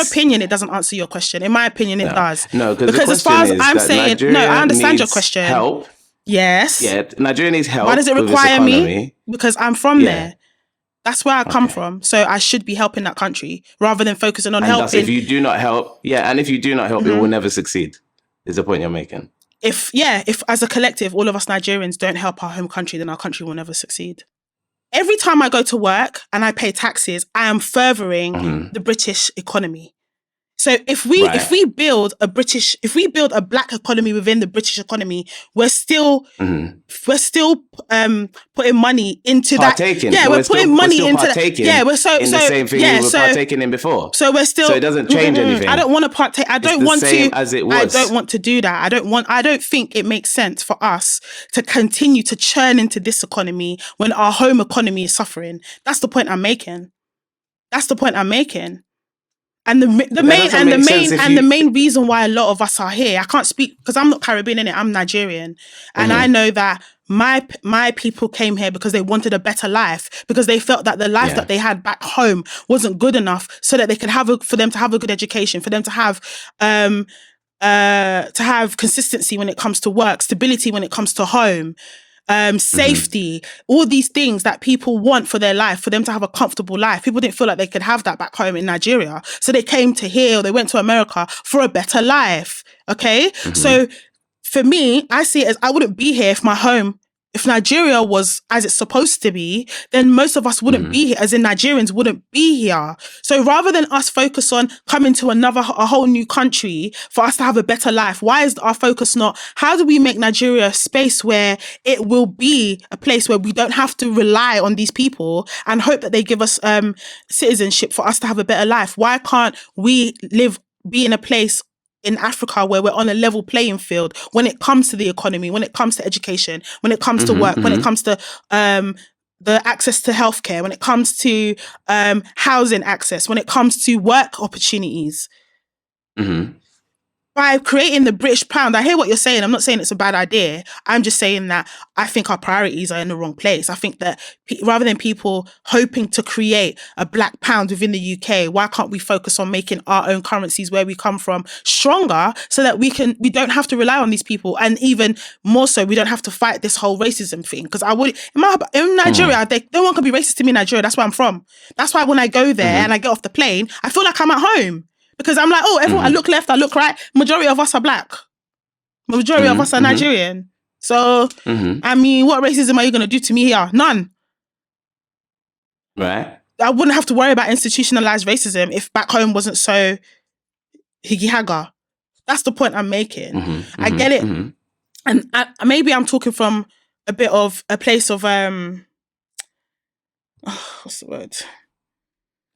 opinion, it doesn't answer your question. In my opinion, it does. No, because as far as I'm saying, I understand your question. Help. Yes. Yeah, Nigeria needs help. Why does it require me? Because I'm from there. That's where I come from. So I should be helping that country rather than focusing on helping. If you do not help, it will never succeed. Is the point you're making? If as a collective, all of us Nigerians don't help our home country, then our country will never succeed. Every time I go to work and I pay taxes, I am furthering the British economy. So if we build a black economy within the British economy, we're still putting money into that. Yeah, we're putting money into that. Yeah, we're in the same thing we were partaking in before. So we're still. So it doesn't change anything. I don't want to partake. I don't want to. As it was. I don't want to do that. I don't think it makes sense for us to continue to churn into this economy when our home economy is suffering. That's the point I'm making. And the main reason why a lot of us are here, I can't speak because I'm not Caribbean in it. I'm Nigerian, and I know that my people came here because they wanted a better life, because they felt that the life that they had back home wasn't good enough, so that they could for them to have a good education, for them to have consistency when it comes to work, stability when it comes to home. Safety, all these things that people want for their life, for them to have a comfortable life. People didn't feel like they could have that back home in Nigeria. So they came to here, or they went to America for a better life. Okay? So for me, I see it as I wouldn't be here if Nigeria was as it's supposed to be, then most of us wouldn't be here, as in Nigerians wouldn't be here. So rather than us focus on coming to a whole new country for us to have a better life, why is our focus not, how do we make Nigeria a space where it will be a place where we don't have to rely on these people and hope that they give us citizenship for us to have a better life? Why can't we be in a place in Africa where we're on a level playing field when it comes to the economy, when it comes to education, when it comes to work, when it comes to the access to healthcare, when it comes to housing access, when it comes to work opportunities? By creating the British pound, I hear what you're saying. I'm not saying it's a bad idea. I'm just saying that I think our priorities are in the wrong place. I think that rather than people hoping to create a black pound within the UK, why can't we focus on making our own currencies where we come from stronger, so that we don't have to rely on these people, and even more so, we don't have to fight this whole racism thing. Because in Nigeria, no one can be racist to me in Nigeria. That's where I'm from. That's why when I go there and I get off the plane, I feel like I'm at home. Because I'm like, everyone, I look left, I look right. Majority of us are black. Majority of us are Nigerian. So, I mean, what racism are you going to do to me here? None. Right. I wouldn't have to worry about institutionalized racism if back home wasn't so higgy-haga. That's the point I'm making. I get it. And maybe I'm talking from a bit of a place of, what's the word?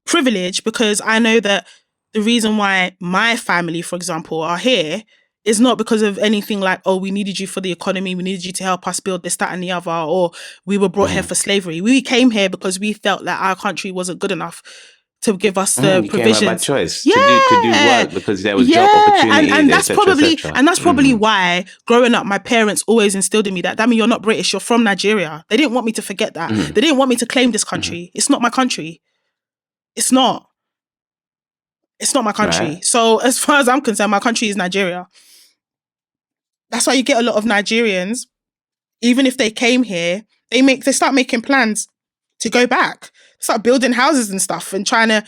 Privilege, because I know that the reason why my family, for example, are here It's not because of anything like, oh, we needed you for the economy, we needed you to help us build this, that, and the other, or we were brought here for slavery. We came here because we felt that our country wasn't good enough to give us the you provisions. came by choice to do work because there was job opportunity, and that's probably probably why growing up, my parents always instilled in me that, Damn, you're not British, you're from Nigeria. They didn't want me to forget that. They didn't want me to claim this country. It's not my country. It's not my country. Right. So as far as I'm concerned, my country is Nigeria. That's why you get a lot of Nigerians, even if they came here, they start making plans to go back, start building houses and stuff and trying to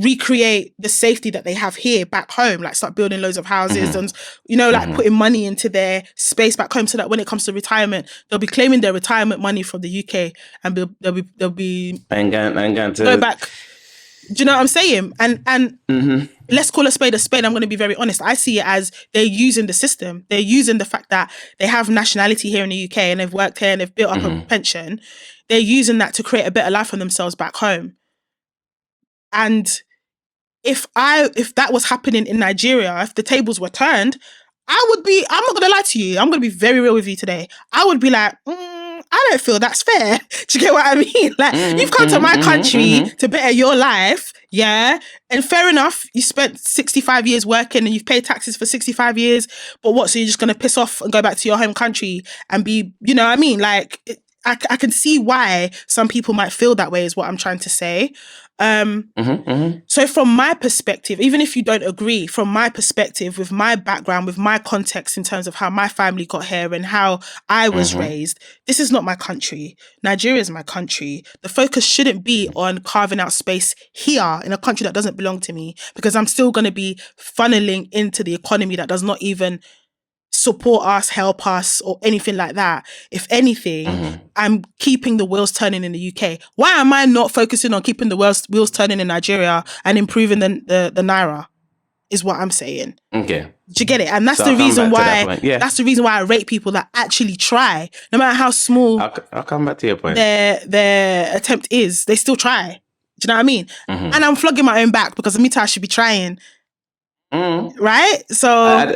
recreate the safety that they have here back home, like start building loads of houses and, like putting money into their space back home so that when it comes to retirement, they'll be claiming their retirement money from the UK and they'll be going to go back. Do you know what I'm saying? And let's call a spade a spade. I'm going to be very honest. I see it as they're using the system. They're using the fact that they have nationality here in the UK and they've worked here and they've built up a pension. They're using that to create a better life for themselves back home. And if that was happening in Nigeria, if the tables were turned, I'm not going to lie to you. I'm going to be very real with you today. I would be like, I don't feel that's fair. Do you get what I mean? Like, you've come to my country to better your life, yeah? And fair enough, you spent 65 years working and you've paid taxes for 65 years, but what, so you're just going to piss off and go back to your home country and be, you know what I mean? Like, I can see why some people might feel that way is what I'm trying to say. So from my perspective, even if you don't agree, from my perspective, with my background, with my context in terms of how my family got here and how I was raised, this is not my country. Nigeria is my country. The focus shouldn't be on carving out space here in a country that doesn't belong to me, because I'm still going to be funneling into the economy that does not even support us, help us, or anything like that. If anything, I'm keeping the wheels turning in the UK. Why am I not focusing on keeping the wheels turning in Nigeria and improving the Naira? Is what I'm saying. Okay. Do you get it? And that's the reason why. That's the reason why I rate people that actually try, no matter how small. I'll come back to your point. Their attempt is, they still try. Do you know what I mean? And I'm flogging my own back because I should be trying. Right? So I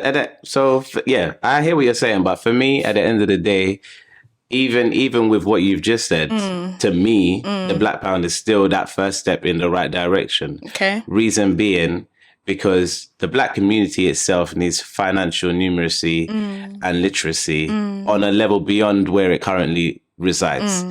hear what you're saying, but for me, at the end of the day, even with what you've just said, to me, the Black Pound is still that first step in the right direction. Okay. Reason being, because the Black community itself needs financial numeracy and literacy on a level beyond where it currently resides.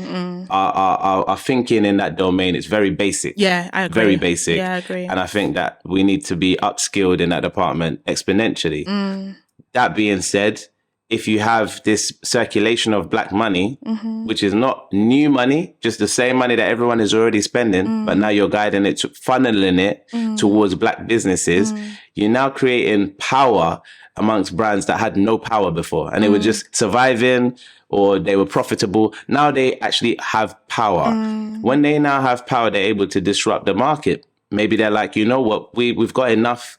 Our thinking in that domain is very basic. Yeah, I agree. Very basic. Yeah, I agree. And I think that we need to be upskilled in that department exponentially. That being said, if you have this circulation of Black money, which is not new money, just the same money that everyone is already spending, but now you're guiding it, funneling it towards Black businesses, you're now creating power amongst brands that had no power before. And they were just surviving or they were profitable. Now they actually have power. When they now have power, they're able to disrupt the market. Maybe they're like, you know what, we've got enough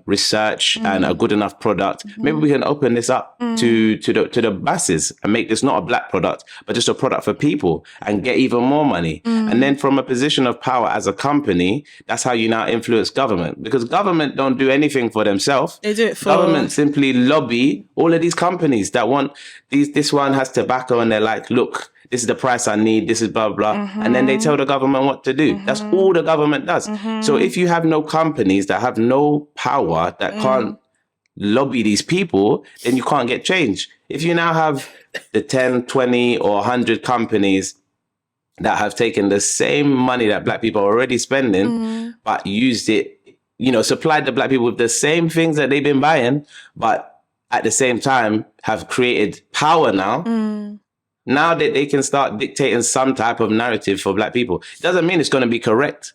research and a good enough product. Maybe we can open this up to the masses and make this not a Black product, but just a product for people and get even more money. And then from a position of power as a company, that's how you now influence government, because government don't do anything for themselves. They do it for government. Simply lobby all of these companies that want this one has tobacco and they're like, look, this is the price I need, this is blah, blah. And then they tell the government what to do. That's all the government does. So if you have no companies that have no power, that can't lobby these people, then you can't get change. If you now have the 10, 20 or 100 companies that have taken the same money that Black people are already spending, but used it, supplied the Black people with the same things that they've been buying, but at the same time have created power now, now that they can start dictating some type of narrative for Black people. It doesn't mean it's going to be correct,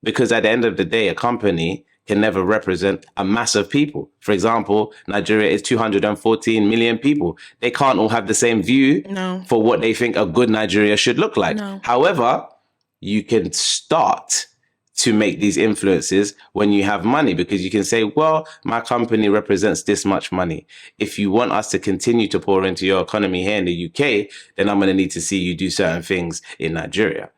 because at the end of the day, a company can never represent a mass of people. For example, Nigeria is 214 million people. They can't all have the same view for what they think a good Nigeria should look like. However, you can start to make these influences when you have money, because you can say, well, my company represents this much money. If you want us to continue to pour into your economy here in the UK, then I'm going to need to see you do certain things in Nigeria,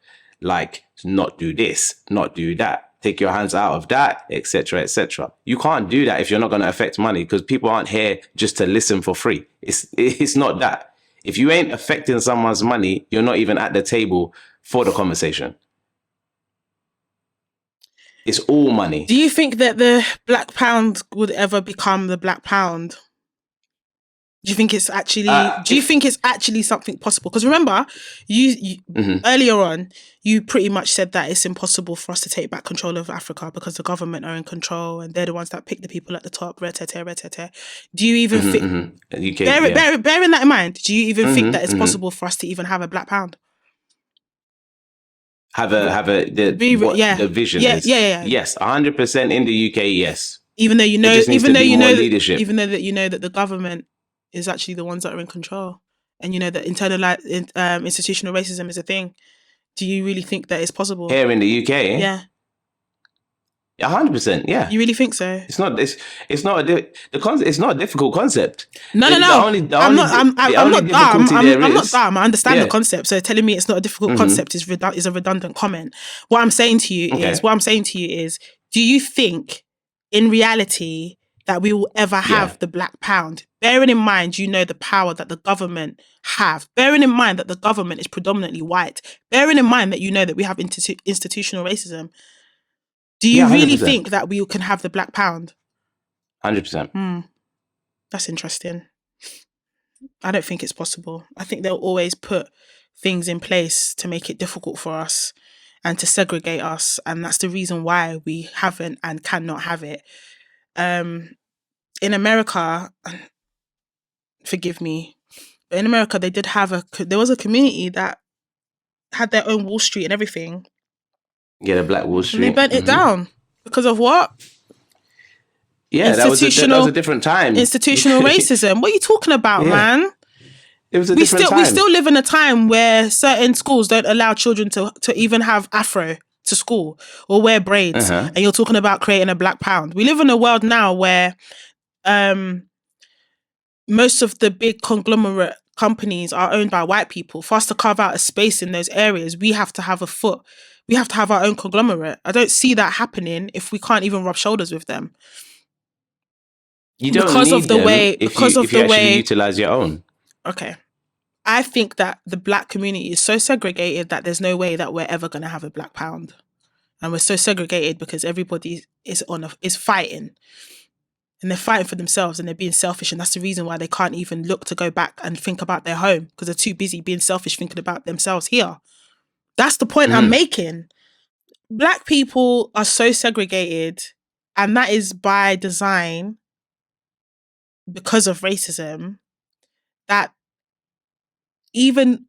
like not do this, not do that. take your hands out of that, etc., etc. You can't do that if you're not going to affect money, because people aren't here just to listen for free. It's not that. If you ain't affecting someone's money, you're not even at the table for the conversation. It's all money. Do you think that the black pound would ever become the black pound? Do you think it's actually? Do you think it's actually something possible? Because remember, you earlier on, you pretty much said that it's impossible for us to take back control of Africa because the government are in control and they're the ones that pick the people at the top. Do you even think? Bearing that in mind, do you even think that it's possible for us to even have a black pound? The vision is? Yes, 100% in the UK. Yes. Even though you know that the government is actually the ones that are in control, and you know that institutional racism is a thing. Do you really think that it's possible here in the UK? Yeah, 100%. Yeah, you really think so? It's not a difficult concept. No. I'm not dumb. I'm not dumb. I understand the concept. So telling me it's not a difficult concept is a redundant comment. What I'm saying to you is, do you think in reality that we will ever have the black pound? Bearing in mind, you know, the power that the government have. Bearing in mind that the government is predominantly white. Bearing in mind that you know that we have institutional racism. Do you really think that we can have the black pound? 100%. That's interesting. I don't think it's possible. I think they'll always put things in place to make it difficult for us and to segregate us. And that's the reason why we haven't and cannot have it. In America, forgive me, but in America there was a community that had their own Wall Street and everything. Yeah, the Black Wall Street. And they burnt it down because of what? Yeah, that was a different time. Institutional racism. What are you talking about, man? It was a different time. We still live in a time where certain schools don't allow children to even have afro to school or wear braids. And you're talking about creating a black pound. We live in a world now where most of the big conglomerate companies are owned by white people. For us to carve out a space in those areas, we have to have our own conglomerate. I don't see that happening if we can't even rub shoulders with them. You don't if you actually utilize your own. Okay. I think that the black community is so segregated that there's no way that we're ever going to have a black pound. And we're so segregated because everybody is fighting. And they're fighting for themselves and they're being selfish. And that's the reason why they can't even look to go back and think about their home, because they're too busy being selfish thinking about themselves here. That's the point I'm making. Black people are so segregated, and that is by design because of racism, that even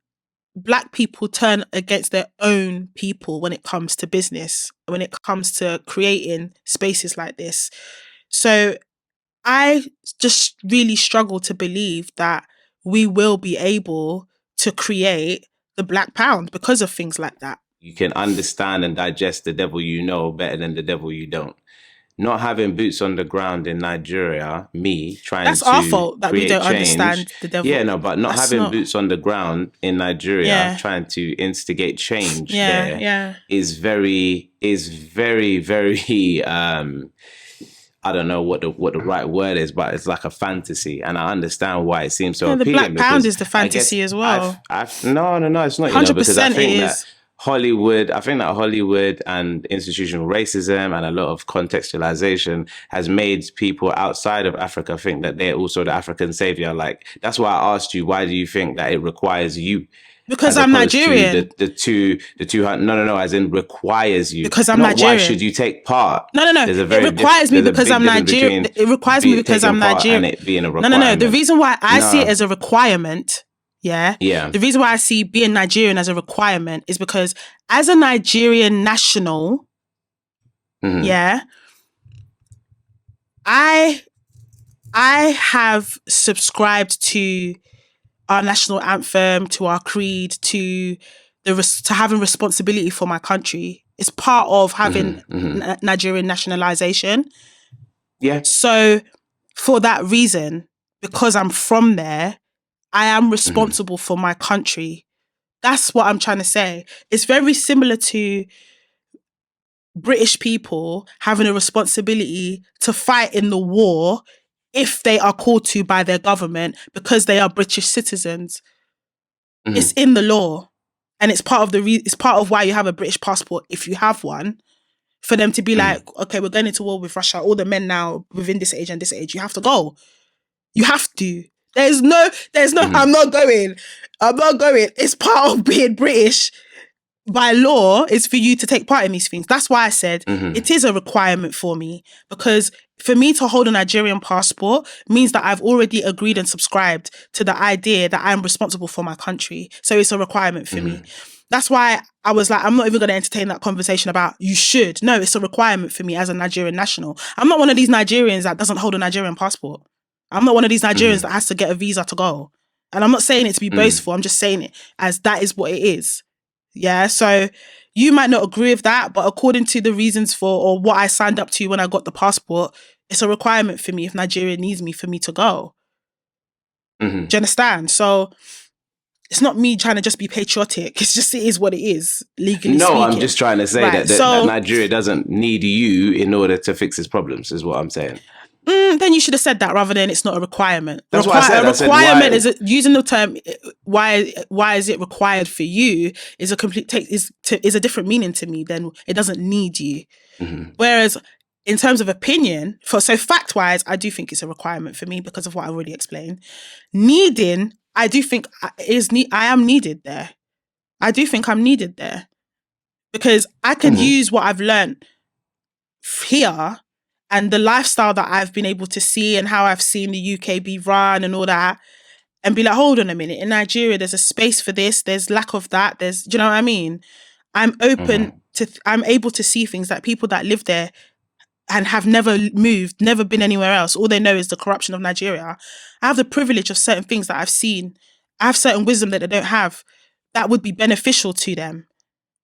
black people turn against their own people when it comes to business, when it comes to creating spaces like this. So I just really struggle to believe that we will be able to create the black pound because of things like that. You can understand and digest the devil you know better than the devil you don't. Not having boots on the ground in Nigeria, that's our fault that we don't understand the devil. Yeah, no, but not having boots on the ground in Nigeria, trying to instigate change is very, very I don't know what the right word is, but it's like a fantasy, and I understand why it seems so appealing. The black pound is the fantasy as well. No, it's not. 100% because I think it is. Hollywood and institutional racism and a lot of contextualization has made people outside of Africa think that they're also the African savior. Like, that's why I asked you, why do you think that it requires you? Because I'm Nigerian. The two, no, as in requires you. Because I'm Nigerian. Why should you take part? No. It requires me because I'm Nigerian. It requires me because I'm Nigerian. And it being a requirement. No. The reason why I see it as a requirement, the reason why I see being Nigerian as a requirement is because as a Nigerian national, I have subscribed to our national anthem, to our creed, to having responsibility for my country. It's part of having Nigerian nationalization. Yeah. So for that reason, because I'm from there, I am responsible for my country. That's what I'm trying to say. It's very similar to British people having a responsibility to fight in the war if they are called to by their government because they are British citizens. Mm-hmm. It's in the law, and it's part of it's part of why you have a British passport if you have one. For them to be like, okay, we're going into war with Russia. All the men now within this age and this age, you have to go. You have to. There's no. I'm not going. It's part of being British. By law, is for you to take part in these things. That's why I said it is a requirement for me, because for me to hold a Nigerian passport means that I've already agreed and subscribed to the idea that I'm responsible for my country. So it's a requirement for me. That's why I was like, I'm not even going to entertain that conversation about you should. No, it's a requirement for me as a Nigerian national. I'm not one of these Nigerians that doesn't hold a Nigerian passport. I'm not one of these Nigerians that has to get a visa to go. And I'm not saying it to be boastful. I'm just saying it as that is what it is. Yeah, so you might not agree with that, but according to the reasons for or what I signed up to when I got the passport, it's a requirement for me if Nigeria needs me for me to go. Do you understand? So it's not me trying to just be patriotic. It's just it is what it is, legally speaking. I'm just trying to say that Nigeria doesn't need you in order to fix its problems, is what I'm saying. Then you should have said that rather than it's not a requirement. That's what I said. A requirement is using the term. Why is it required for you? Is a different meaning to me. Then it doesn't need you. Whereas in terms of opinion, fact wise, I do think it's a requirement for me because of what I already explained. Needing, I do think I am needed there. I do think I'm needed there because I can use what I've learned here. And the lifestyle that I've been able to see and how I've seen the UK be run and all that, and be like, hold on a minute, in Nigeria, there's a space for this, there's lack of that, do you know what I mean? I'm open I'm able to see things that people that live there and have never moved, never been anywhere else, all they know is the corruption of Nigeria. I have the privilege of certain things that I've seen. I have certain wisdom that they don't have that would be beneficial to them.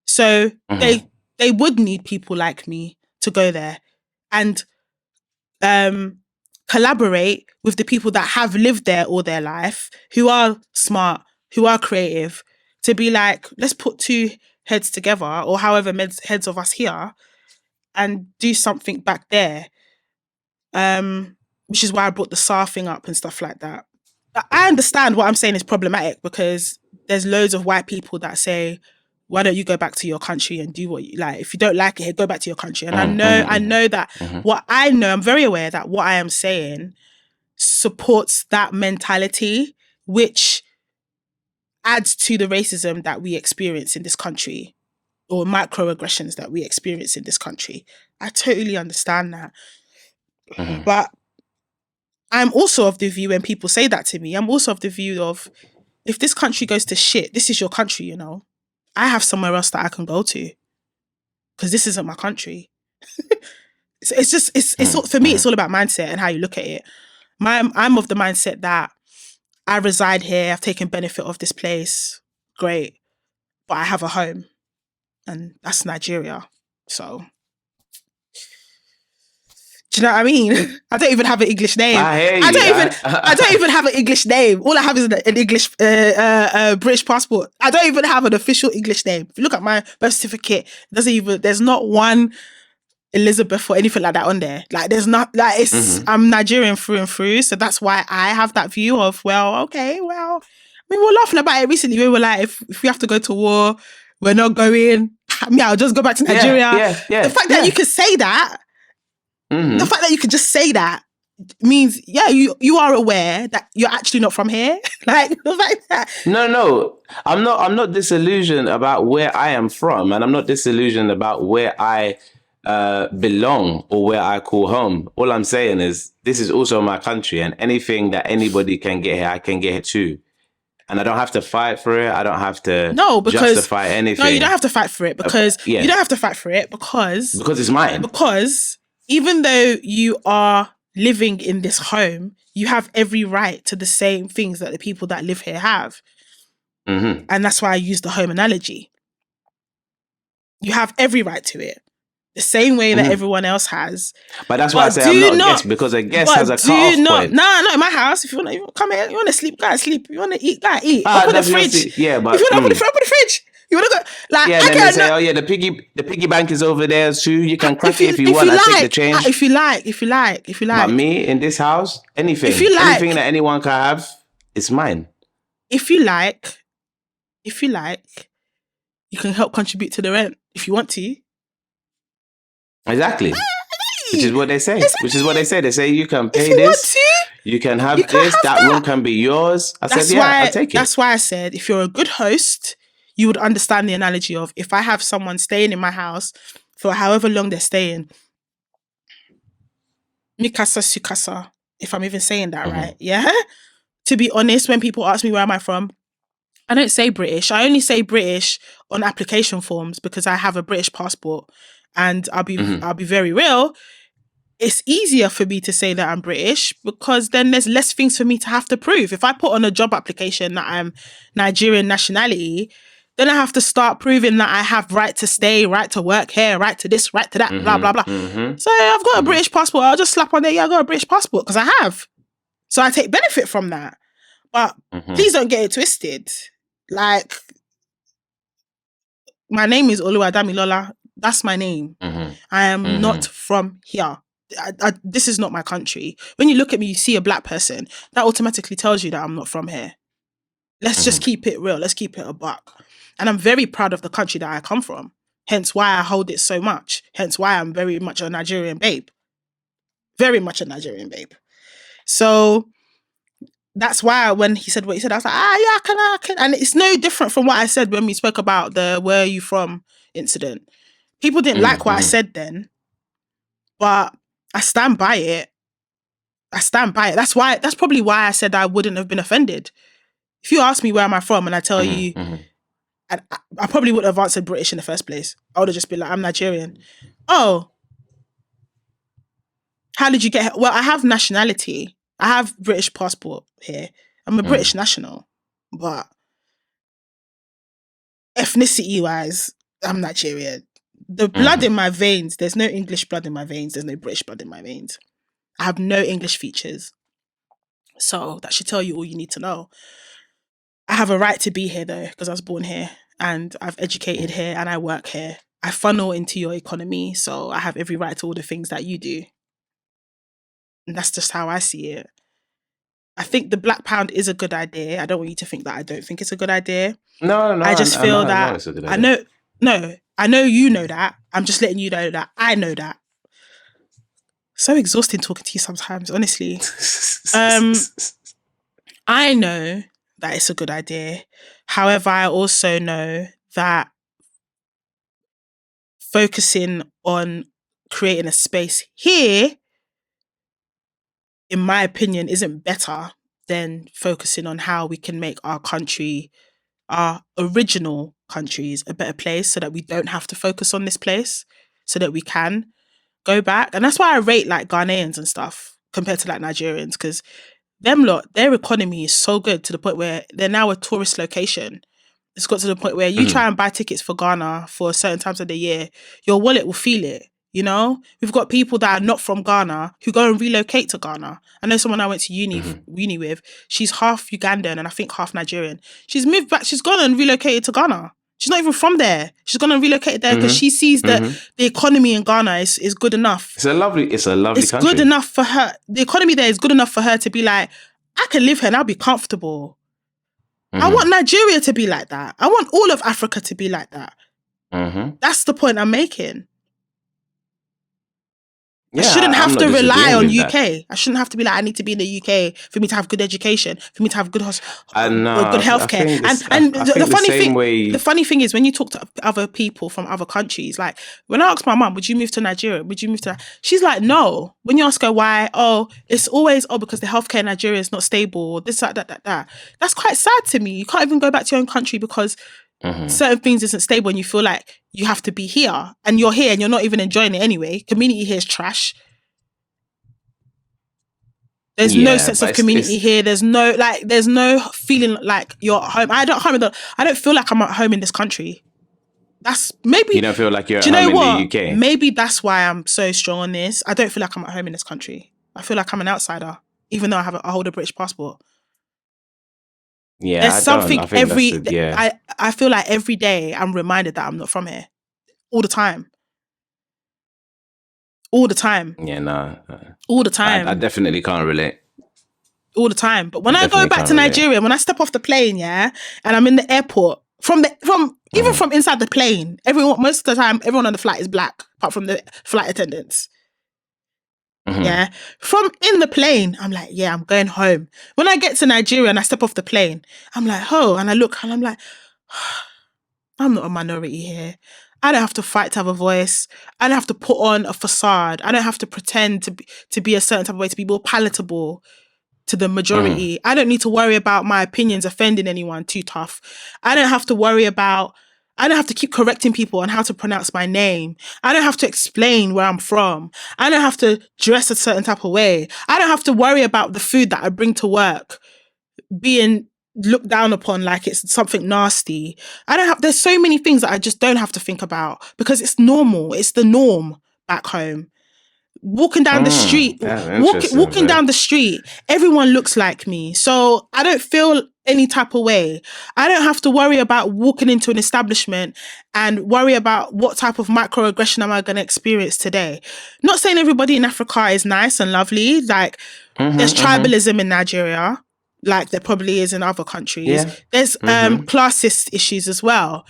So they would need people like me to go there and collaborate with the people that have lived there all their life, who are smart, who are creative, to be like, let's put two heads together, or however heads of us here, and do something back there. Which is why I brought the SAR thing up and stuff like that. I understand what I'm saying is problematic because there's loads of white people that say, why don't you go back to your country and do what you like? If you don't like it, go back to your country. And I know that I'm very aware that what I am saying supports that mentality, which adds to the racism that we experience in this country, or microaggressions that we experience in this country. I totally understand that. But I'm also of the view, when people say that to me, I'm also of the view of, if this country goes to shit, this is your country, you know. I have somewhere else that I can go to, because this isn't my country. For me, it's all about mindset and how you look at it. I'm of the mindset that I reside here, I've taken benefit of this place, great, but I have a home, and that's Nigeria. So, do you know what I mean? I don't even have an English name. I don't even have an English name. All I have is an English British passport. I don't even have an official English name. If you look at my birth certificate, there's not one Elizabeth or anything like that on there. Like, there's not, like, it's I'm Nigerian through and through. So that's why I have that view of, we were laughing about it recently. We were like, if we have to go to war, we're not going. I'll just go back to Nigeria. The fact that you can say that, the fact that you could just say that means, you are aware that you're actually not from here. like that. No. I'm not disillusioned about where I am from, and I'm not disillusioned about where I belong or where I call home. All I'm saying is, this is also my country, and anything that anybody can get here, I can get here too. And I don't have to fight for it. I don't have to justify anything. No, you don't have to fight for it because you don't have to fight for it because it's mine. Because even though you are living in this home, you have every right to the same things that the people that live here have. And that's why I use the home analogy. You have every right to it, the same way that everyone else has. But that's why I say I'm not a guest, because a guest has a cut-off point. No, in my house, if you want to come here, you want to sleep, go and sleep. You want to eat, go and eat. Open the fridge. Yeah, but if you want to open the fridge, You want to go? Like, Yeah, and then they say, oh yeah, the piggy bank is over there too. You can crack it if you want. I take the change. If you like. But me in this house, anything that anyone can have, it's mine. If you like, you can help contribute to the rent if you want to. Exactly. Which is what they say. They say you can pay this. You can have this. That room can be yours. I said, yeah, I'll take it. That's why I said, if you're a good host, you would understand the analogy of if I have someone staying in my house for however long they're staying. Mikasa sukasa, if I'm even saying that right. Yeah? To be honest, when people ask me where am I from, I don't say British. I only say British on application forms because I have a British passport. And I'll be very real. It's easier for me to say that I'm British because then there's less things for me to have to prove. If I put on a job application that I'm Nigerian nationality, then I have to start proving that I have right to stay, right to work here, right to this, right to that, blah, blah, blah. So I've got a British passport. I'll just slap on there, yeah, I got a British passport because I have. So I take benefit from that. But please don't get it twisted. Like, my name is Oluwadamilola. That's my name. I am not from here. This is not my country. When you look at me, you see a black person, that automatically tells you that I'm not from here. Let's just keep it real. Let's keep it a buck. And I'm very proud of the country that I come from. Hence why I hold it so much. Hence why I'm very much a Nigerian babe. Very much a Nigerian babe. So that's why when he said what he said, I was like, yeah, I can. And it's no different from what I said when we spoke about the where are you from incident. People didn't like what I said then, but I stand by it. That's probably why I said I wouldn't have been offended. If you ask me where am I from and I tell you, and I probably wouldn't have answered British in the first place. I would have just been like, I'm Nigerian. Oh, how did you get here? Well, I have nationality. I have British passport here. I'm a British national, but ethnicity-wise, I'm Nigerian. The blood in my veins, there's no English blood in my veins. There's no British blood in my veins. I have no English features. So that should tell you all you need to know. I have a right to be here though, because I was born here and I've educated here and I work here. I funnel into your economy, so I have every right to all the things that you do. And that's just how I see it. I think the Black Pound is a good idea. I don't want you to think that I don't think it's a good idea. No. I just feel that it's a good idea. I know you know that. I'm just letting you know that I know that. So exhausting talking to you sometimes, honestly. I know that it's a good idea. However, I also know that focusing on creating a space here, in my opinion, isn't better than focusing on how we can make our country, our original countries, a better place so that we don't have to focus on this place, so that we can go back. And that's why I rate like Ghanaians and stuff compared to like Nigerians, because them lot, their economy is so good to the point where they're now a tourist location. It's got to the point where you try and buy tickets for Ghana for certain times of the year, your wallet will feel it. You know, we've got people that are not from Ghana who go and relocate to Ghana. I know someone I went to uni with. She's half Ugandan and I think half Nigerian. She's moved back. She's gone and relocated to Ghana. She's not even from there. She's gone and relocated there because she sees that the economy in Ghana is good enough. It's a lovely country. It's good enough for her. The economy there is good enough for her to be like, I can live here and I'll be comfortable. I want Nigeria to be like that. I want all of Africa to be like that. That's the point I'm making. Yeah, I shouldn't have to rely on UK. I shouldn't have to be like, I need to be in the UK for me to have good education, for me to have good good healthcare. The funny thing is when you talk to other people from other countries, like when I asked my mum, would you move to Nigeria? Would you move to? She's like, no. When you ask her why, it's always because the healthcare in Nigeria is not stable. Or this, that. That's quite sad to me. You can't even go back to your own country because certain things isn't stable and you feel like you have to be here and you're here and you're not even enjoying it anyway. Community here is trash. There's no sense of community here. There's no feeling like you're at home. I don't feel like I'm at home in this country. That's maybe you don't feel like you're at home in the UK. Maybe that's why I'm so strong on this. I don't feel like I'm at home in this country. I feel like I'm an outsider, even though I hold a British passport. Yeah, There's I something don't. I think that's the, yeah. I feel like every day I'm reminded that I'm not from here. All the time. All the time. Yeah, no. All the time. I definitely can't relate. All the time. But when I go definitely back can't to relate. Nigeria, when I step off the plane, yeah, and I'm in the airport, from inside the plane, most of the time, everyone on the flight is black, apart from the flight attendants. Mhm. Yeah. From in the plane, I'm like, yeah, I'm going home. When I get to Nigeria and I step off the plane, I'm like, oh, and I look and I'm like, I'm not a minority here. I don't have to fight to have a voice. I don't have to put on a facade. I don't have to pretend to be a certain type of way, to be more palatable to the majority. I don't need to worry about my opinions offending anyone too tough. I don't have to keep correcting people on how to pronounce my name. I don't have to explain where I'm from. I don't have to dress a certain type of way. I don't have to worry about the food that I bring to work being looked down upon like it's something nasty. There's so many things that I just don't have to think about because it's normal. It's the norm back home. Walking down the street, walking down the street, everyone looks like me. So I don't feel any type of way. I don't have to worry about walking into an establishment and worry about what type of microaggression am I going to experience today. Not saying everybody in Africa is nice and lovely. Like there's tribalism in Nigeria, like there probably is in other countries. Yeah. There's classist issues as well.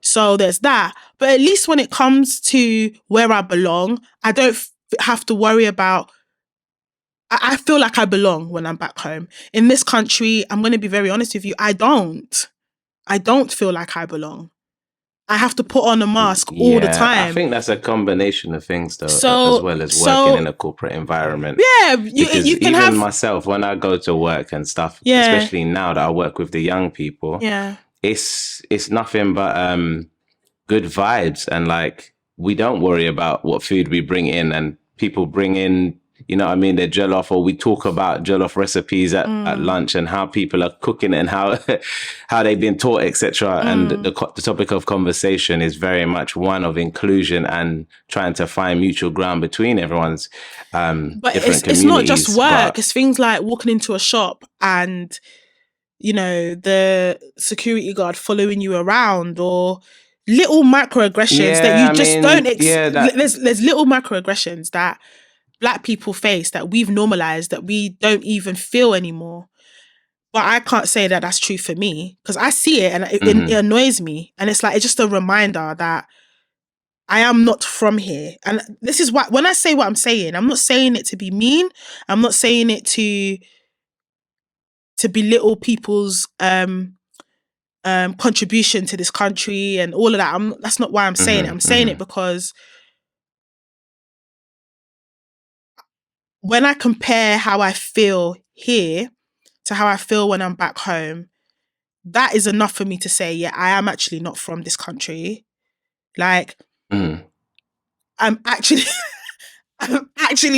So there's that. But at least when it comes to where I belong, I don't have to worry about... I feel like I belong when I'm back home. In this country, I'm going to be very honest with you, I don't feel like I belong. I have to put on a mask all the time. I think that's a combination of things, though, as well as working in a corporate environment. Yeah, you can even myself, when I go to work and stuff, especially now that I work with the young people, it's nothing but good vibes, and like we don't worry about what food we bring in, and people bring in, you know what I mean, their jollof, or we talk about jollof recipes at lunch and how people are cooking and how they've been taught, etc. And the topic of conversation is very much one of inclusion and trying to find mutual ground between everyone's but different communities. It's not just work. It's things like walking into a shop and, you know, the security guard following you around, or little microaggressions that you just don't... There's little microaggressions that Black people face that we've normalized, that we don't even feel anymore. But I can't say that that's true for me because I see it and it annoys me. And it's like, it's just a reminder that I am not from here. And this is why, when I say what I'm saying, I'm not saying it to be mean. I'm not saying it to belittle people's contribution to this country and all of that. That's not why I'm saying it. I'm saying it because when I compare how I feel here to how I feel when I'm back home, that is enough for me to say, yeah, I am actually not from this country. Like, I'm actually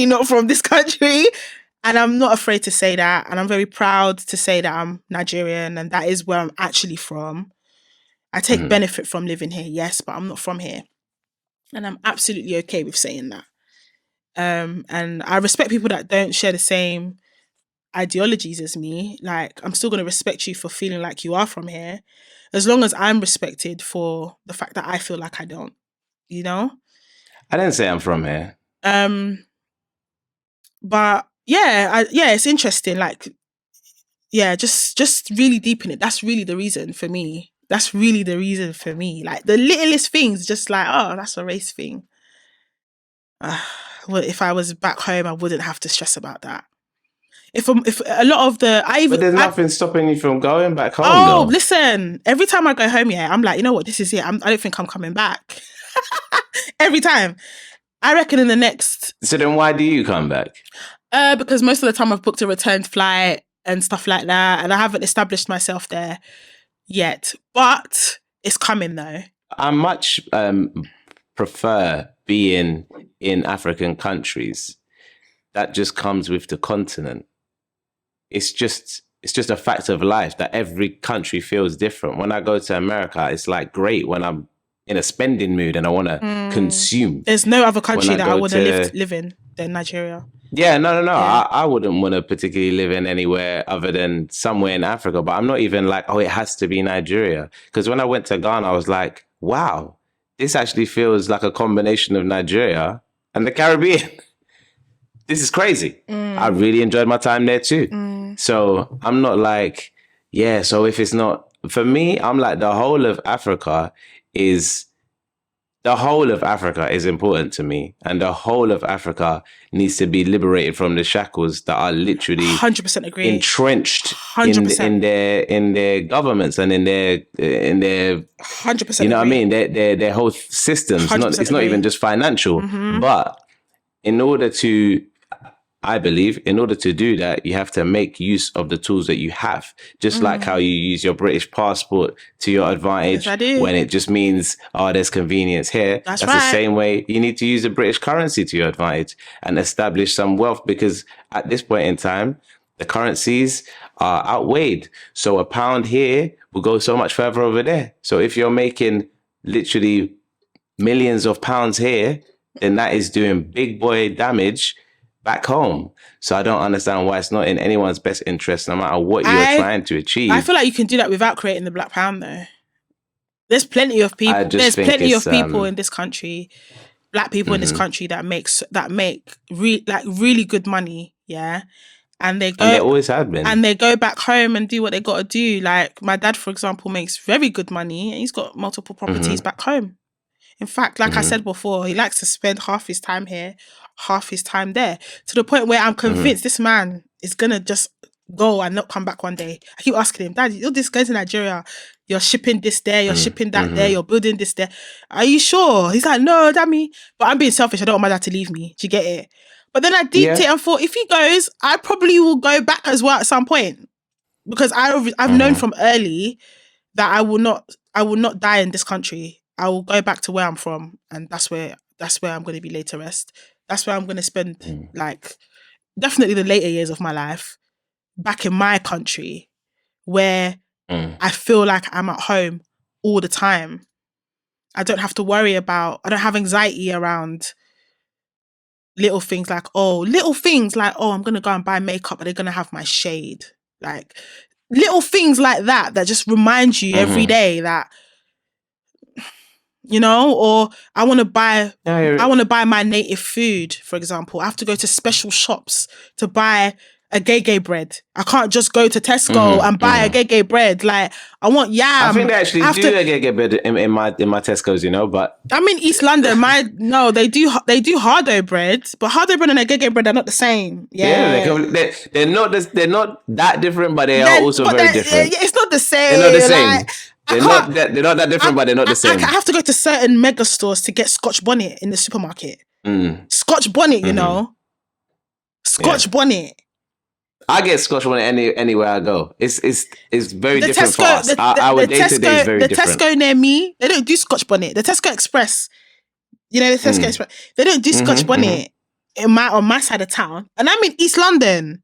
not from this country, and I'm not afraid to say that. And I'm very proud to say that I'm Nigerian, and that is where I'm actually from. I take benefit from living here, yes, but I'm not from here. And I'm absolutely okay with saying that. And I respect people that don't share the same ideologies as me. Like, I'm still going to respect you for feeling like you are from here, as long as I'm respected for the fact that I feel like I don't, you know? I didn't say I'm from here. But it's interesting. Like, yeah, just really deep in it. That's really the reason for me. Like, the littlest things, just like, oh, that's a race thing. Well, if I was back home, I wouldn't have to stress about that. If a lot of but there's nothing stopping you from going back home. Oh, though. Listen, every time I go home, I'm like, you know what, this is it. I don't think I'm coming back. Every time. I reckon in the next... So then why do you come back? Because most of the time I've booked a return flight and stuff like that, and I haven't established myself there yet. But it's coming though. I much prefer being in African countries. That just comes with the continent. It's just a fact of life that every country feels different. When I go to America, it's like great when I'm in a spending mood and I want to consume. There's no other country that I want to live in than Nigeria. Yeah, no. Yeah. I wouldn't want to particularly live in anywhere other than somewhere in Africa. But I'm not even like, oh, it has to be Nigeria. Because when I went to Ghana, I was like, wow, this actually feels like a combination of Nigeria and the Caribbean. This is crazy. I really enjoyed my time there too. So I'm not like, yeah, so if it's not, for me, I'm like the whole of Africa is important to me. And the whole of Africa needs to be liberated from the shackles that are literally 100% agree. Entrenched 100%. in their governments and in their 100%. You know agree. what I mean? Their whole systems. It's not even just financial. But I believe in order to do that, you have to make use of the tools that you have. Just like how you use your British passport to your advantage when it just means, there's convenience here. That's right. The same way you need to use the British currency to your advantage and establish some wealth, because at this point in time, the currencies are outweighed. So a pound here will go so much further over there. So if you're making literally millions of pounds here, then that is doing big boy damage back home. So I don't understand why it's not in anyone's best interest, no matter what you're trying to achieve. I feel like you can do that without creating the black pound, though. There's plenty of people. There's plenty of people in this country, black people in this country that make really good money. Yeah. And they always have been. And they go back home and do what they got to do. Like my dad, for example, makes very good money and he's got multiple properties back home. In fact, like I said before, he likes to spend half his time here, half his time there, to the point where I'm convinced this man is going to just go and not come back one day. I keep asking him, Dad, you're just going to Nigeria. You're shipping this there. You're shipping that there. You're building this there. Are you sure? He's like, no, damn. But I'm being selfish. I don't want my dad to leave me. Do you get it? But then I deeped it and thought, if he goes, I probably will go back as well at some point. Because I've known from early that I will not die in this country. I will go back to where I'm from, and that's where I'm going to be laid to rest. That's where I'm going to spend definitely the later years of my life back in my country, where I feel like I'm at home all the time. I don't have to worry about. I don't have anxiety around little things like I'm going to go and buy makeup, but they're going to have my shade. Like little things like that just remind you every day that. You know, or I want to buy my native food, for example. I have to go to special shops to buy a gege bread. I can't just go to Tesco and buy a gege bread. Like, I want yam. I think they actually do a gege bread in my Tesco's, you know, but I'm in East London. They do hardo bread, but hardo bread and a gege bread are not the same. Yeah, they're not that different, but they are also very different. It's not the same. They're not the same. Like, they're not that different, but they're not the same. I have to go to certain mega stores to get Scotch bonnet in the supermarket. Scotch bonnet, you know. Scotch bonnet. I get Scotch bonnet anywhere I go. It's very different for us. Our day-to-day is very different. The Tesco near me, they don't do Scotch bonnet. The Tesco Express, you know, the Tesco Express, they don't do Scotch bonnet on my side of town. And I'm in East London.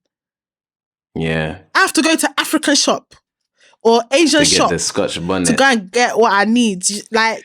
Yeah. I have to go to African shop or Asian shop the Scotch bonnet to go and get what I need. Like,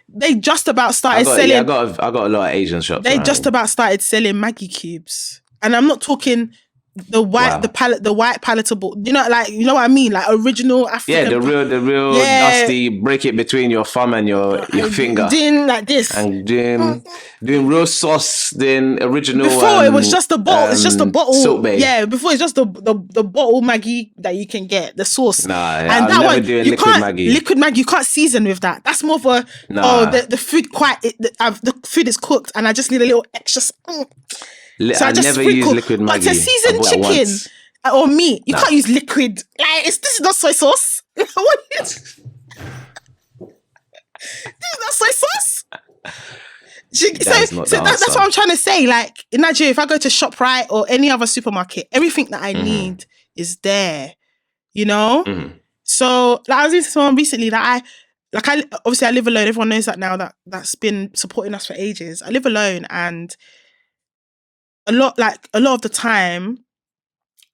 they just about started selling. Yeah, I got a lot of Asian shops. They just about started selling Maggie cubes, and I'm not talking the white, the white palatable. You know what I mean? Like original African. Yeah, the real dusty. Break it between your thumb and your finger. Doing like this and doing real sauce. Then original. Before it was just a bottle. It's just a bottle. Salt Bae. Yeah, before it's just the bottle Maggie that you can get, the sauce. Nah, and that one you liquid Maggie. Liquid Maggie, you can't season with that. That's more of a the food the food is cooked and I just need a little extra. So I never use liquid Maggi. But to season chicken or meat, you can't use liquid. Like, this is not soy sauce. This is not soy sauce. That's what I'm trying to say. Like, in Nigeria, if I go to ShopRite or any other supermarket, everything that I need is there. You know? So, like, I was into someone recently that obviously I live alone. Everyone knows that now, that's been supporting us for ages. I live alone, and a lot of the time,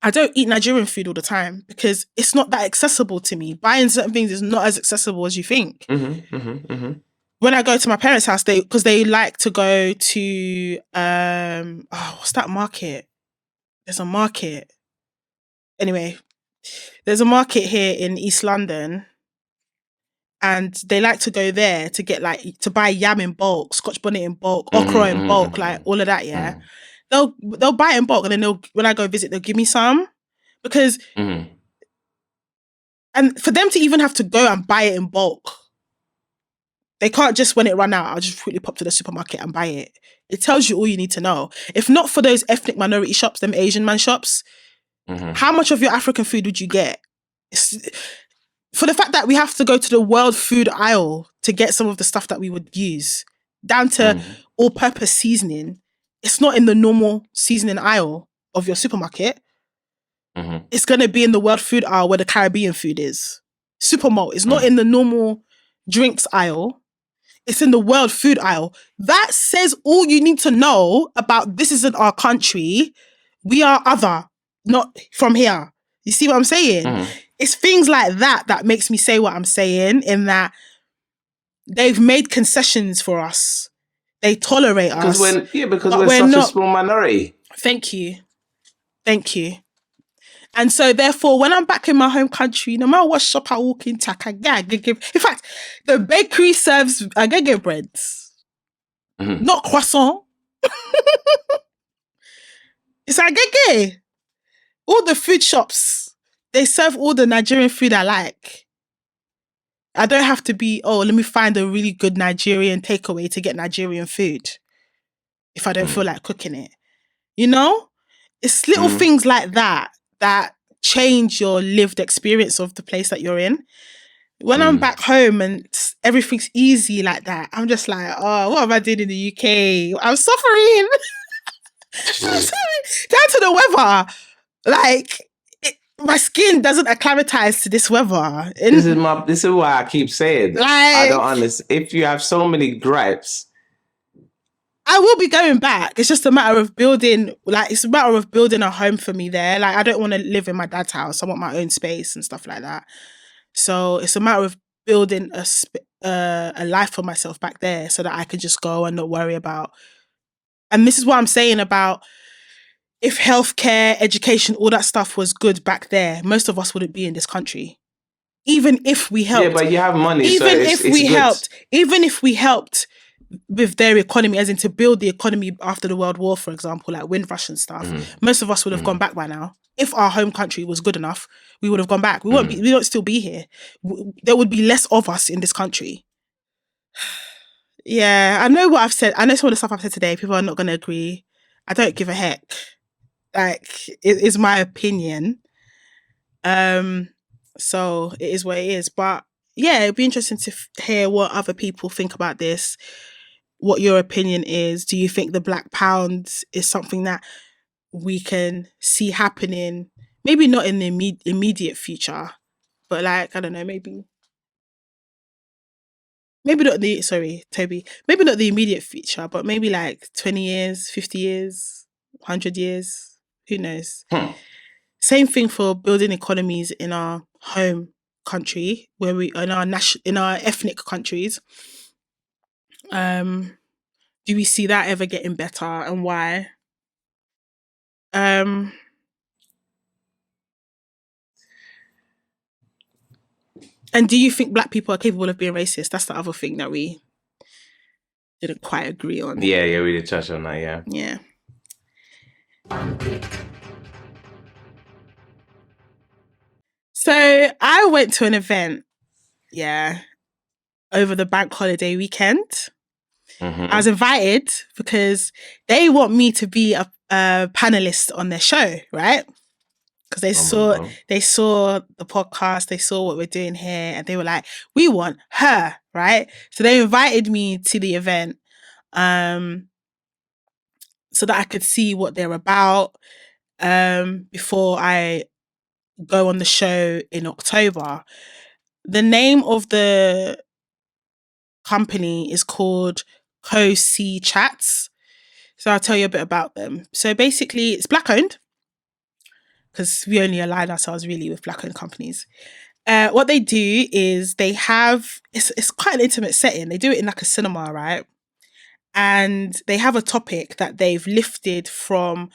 I don't eat Nigerian food all the time because it's not that accessible to me. Buying certain things is not as accessible as you think. when I go to my parents' house, because they like to go to what's that market? There's a market. Anyway, there's a market here in East London, and they like to go there to get to buy yam in bulk, Scotch bonnet in bulk, okra in bulk, like all of that. Yeah, they'll buy it in bulk, and then when I go visit, they'll give me some because, and for them to even have to go and buy it in bulk. They can't just, when it run out, I'll just quickly pop to the supermarket and buy it. It tells you all you need to know. If not for those ethnic minority shops, them Asian man shops, how much of your African food would you get? For the fact that we have to go to the world food aisle to get some of the stuff that we would use, down to all-purpose seasoning, it's not in the normal seasoning aisle of your supermarket. It's going to be in the world food aisle where the Caribbean food is. Supermalt is not in the normal drinks aisle. It's in the world food aisle. That says all you need to know about this isn't our country. We are other, not from here. You see what I'm saying? It's things like that makes me say what I'm saying, in that they've made concessions for us. They tolerate us. Because we're such a small minority. Thank you. And so, therefore, when I'm back in my home country, no matter what shop I walk into, I can get. In fact, the bakery serves agege breads, not croissant. It's agege. All the food shops, they serve all the Nigerian food I like. I don't have to be, let me find a really good Nigerian takeaway to get Nigerian food if I don't feel like cooking it. You know? It's little things like that change your lived experience of the place that you're in. When I'm back home and everything's easy like that, I'm just like, what have I done in the UK? I'm suffering. I'm suffering. Down to the weather. Like, my skin doesn't acclimatize to this weather. This is why I keep saying, I don't understand. If you have so many gripes, I will be going back. It's just a matter of building a home for me there. Like, I don't want to live in my dad's house. I want my own space and stuff like that. So it's a matter of building a life for myself back there so that I can just go and not worry about. And this is what I'm saying about, if healthcare, education, all that stuff was good back there, most of us wouldn't be in this country. Even if we helped. Yeah, but you have money. Even if we helped with their economy, as in to build the economy after the World War, for example, like Windrush and stuff, most of us would have gone back by now. If our home country was good enough, we would have gone back. We won't still be here. There would be less of us in this country. Yeah, I know what I've said. I know some of the stuff I've said today, people are not going to agree. I don't give a heck. Like, it is my opinion. So it is what it is. But yeah, it'd be interesting to hear what other people think about this. What your opinion is. Do you think the Black Pound is something that we can see happening? Maybe not in the immediate future, but like, I don't know, maybe not Toby. Maybe not the immediate future, but maybe like 20 years, 50 years, 100 years. Who knows? Same thing for building economies in our home country, where we in our ethnic countries. Do we see that ever getting better, and why? And do you think Black people are capable of being racist? That's the other thing that we didn't quite agree on. Yeah, we did touch on that, yeah. Yeah. So I went to an event, over the bank holiday weekend. I was invited because they want me to be a panelist on their show, right? Because they saw the podcast, they saw what we're doing here, and they were like, we want her, right? So they invited me to the event so that I could see what they're about before I go on the show in October. The name of the company is called Co-C Chats. So I'll tell you a bit about them. So basically, it's Black owned, because we only align ourselves really with Black owned companies. What they do is they have, it's quite an intimate setting. They do it in like a cinema, right? And they have a topic that they've lifted from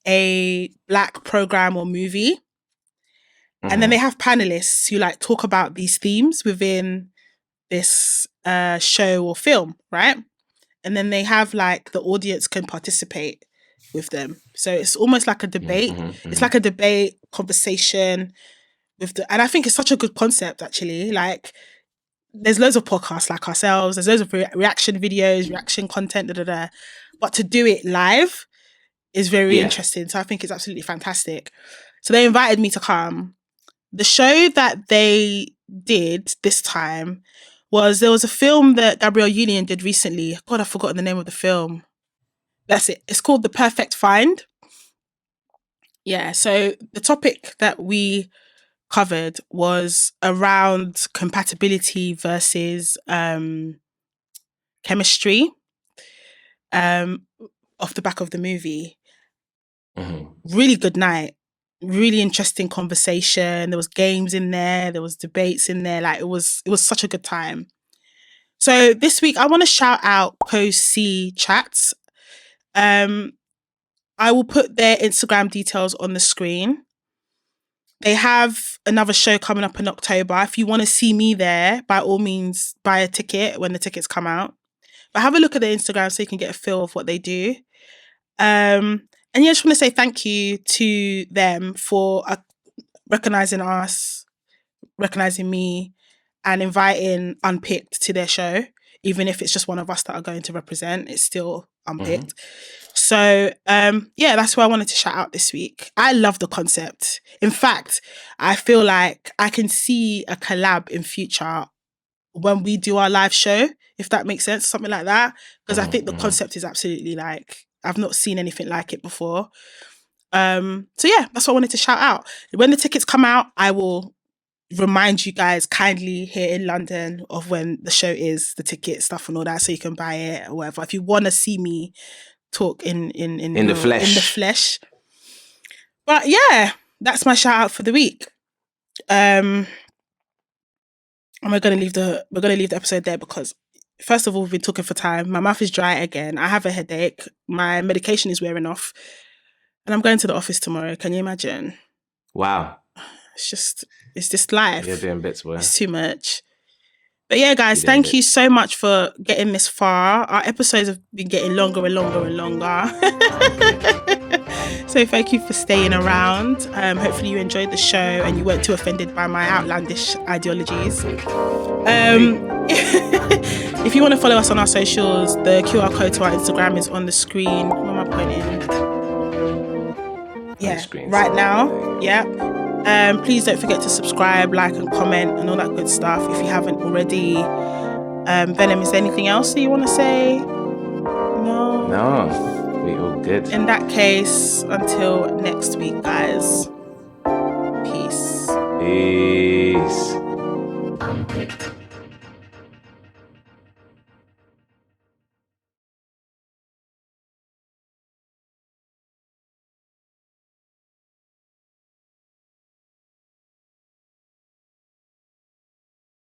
a Black program or movie. And then they have panelists who like talk about these themes within this show or film, right? And then they have like the audience can participate with them. So it's almost like a debate. It's like a debate conversation with and I think it's such a good concept actually. Like there's loads of podcasts like ourselves, there's loads of reaction videos, reaction content, but to do it live is very interesting. So I think it's absolutely fantastic. So they invited me to come. The show that they did this time there was a film that Gabrielle Union did recently. God, I've forgotten the name of the film. That's it. It's called The Perfect Find. Yeah, so the topic that we covered was around compatibility versus chemistry off the back of the movie. Really good night. Really interesting conversation. There was games in there. There was debates in there. Like it was such a good time. So this week I want to shout out Co-C Chats. I will put their Instagram details on the screen. They have another show coming up in October. If you want to see me there, by all means, buy a ticket when the tickets come out. But have a look at their Instagram so you can get a feel of what they do. And yeah, I just want to say thank you to them for recognizing us, recognizing me, and inviting Unpicked to their show. Even if it's just one of us that are going to represent, it's still Unpicked. So, yeah, that's what I wanted to shout out this week. I love the concept. In fact, I feel like I can see a collab in future when we do our live show, if that makes sense, something like that. Because I think the concept is absolutely like, I've not seen anything like it before. So yeah, that's what I wanted to shout out. When the tickets come out, I will remind you guys kindly here in London of when the show is, the ticket stuff and all that, so you can buy it or whatever. If you want to see me talk in the flesh. But yeah, that's my shout out for the week. And we're gonna leave the episode there because first of all, we've been talking for time. My mouth is dry again. I have a headache. My medication is wearing off. And I'm going to the office tomorrow. Can you imagine? Wow. It's just life. You're doing bits, boy. It's too much. But yeah, guys, thank you so much for getting this far. Our episodes have been getting longer and longer and longer. So thank you for staying around. Hopefully you enjoyed the show and you weren't too offended by my outlandish ideologies. If you want to follow us on our socials, the QR code to our Instagram is on the screen. Where am I pointing? Yeah, right now. Yeah. Please don't forget to subscribe, like and comment and all that good stuff if you haven't already. Venom, is there anything else that you want to say? No, we all good. In that case, until next week, guys. Peace. Unpicked.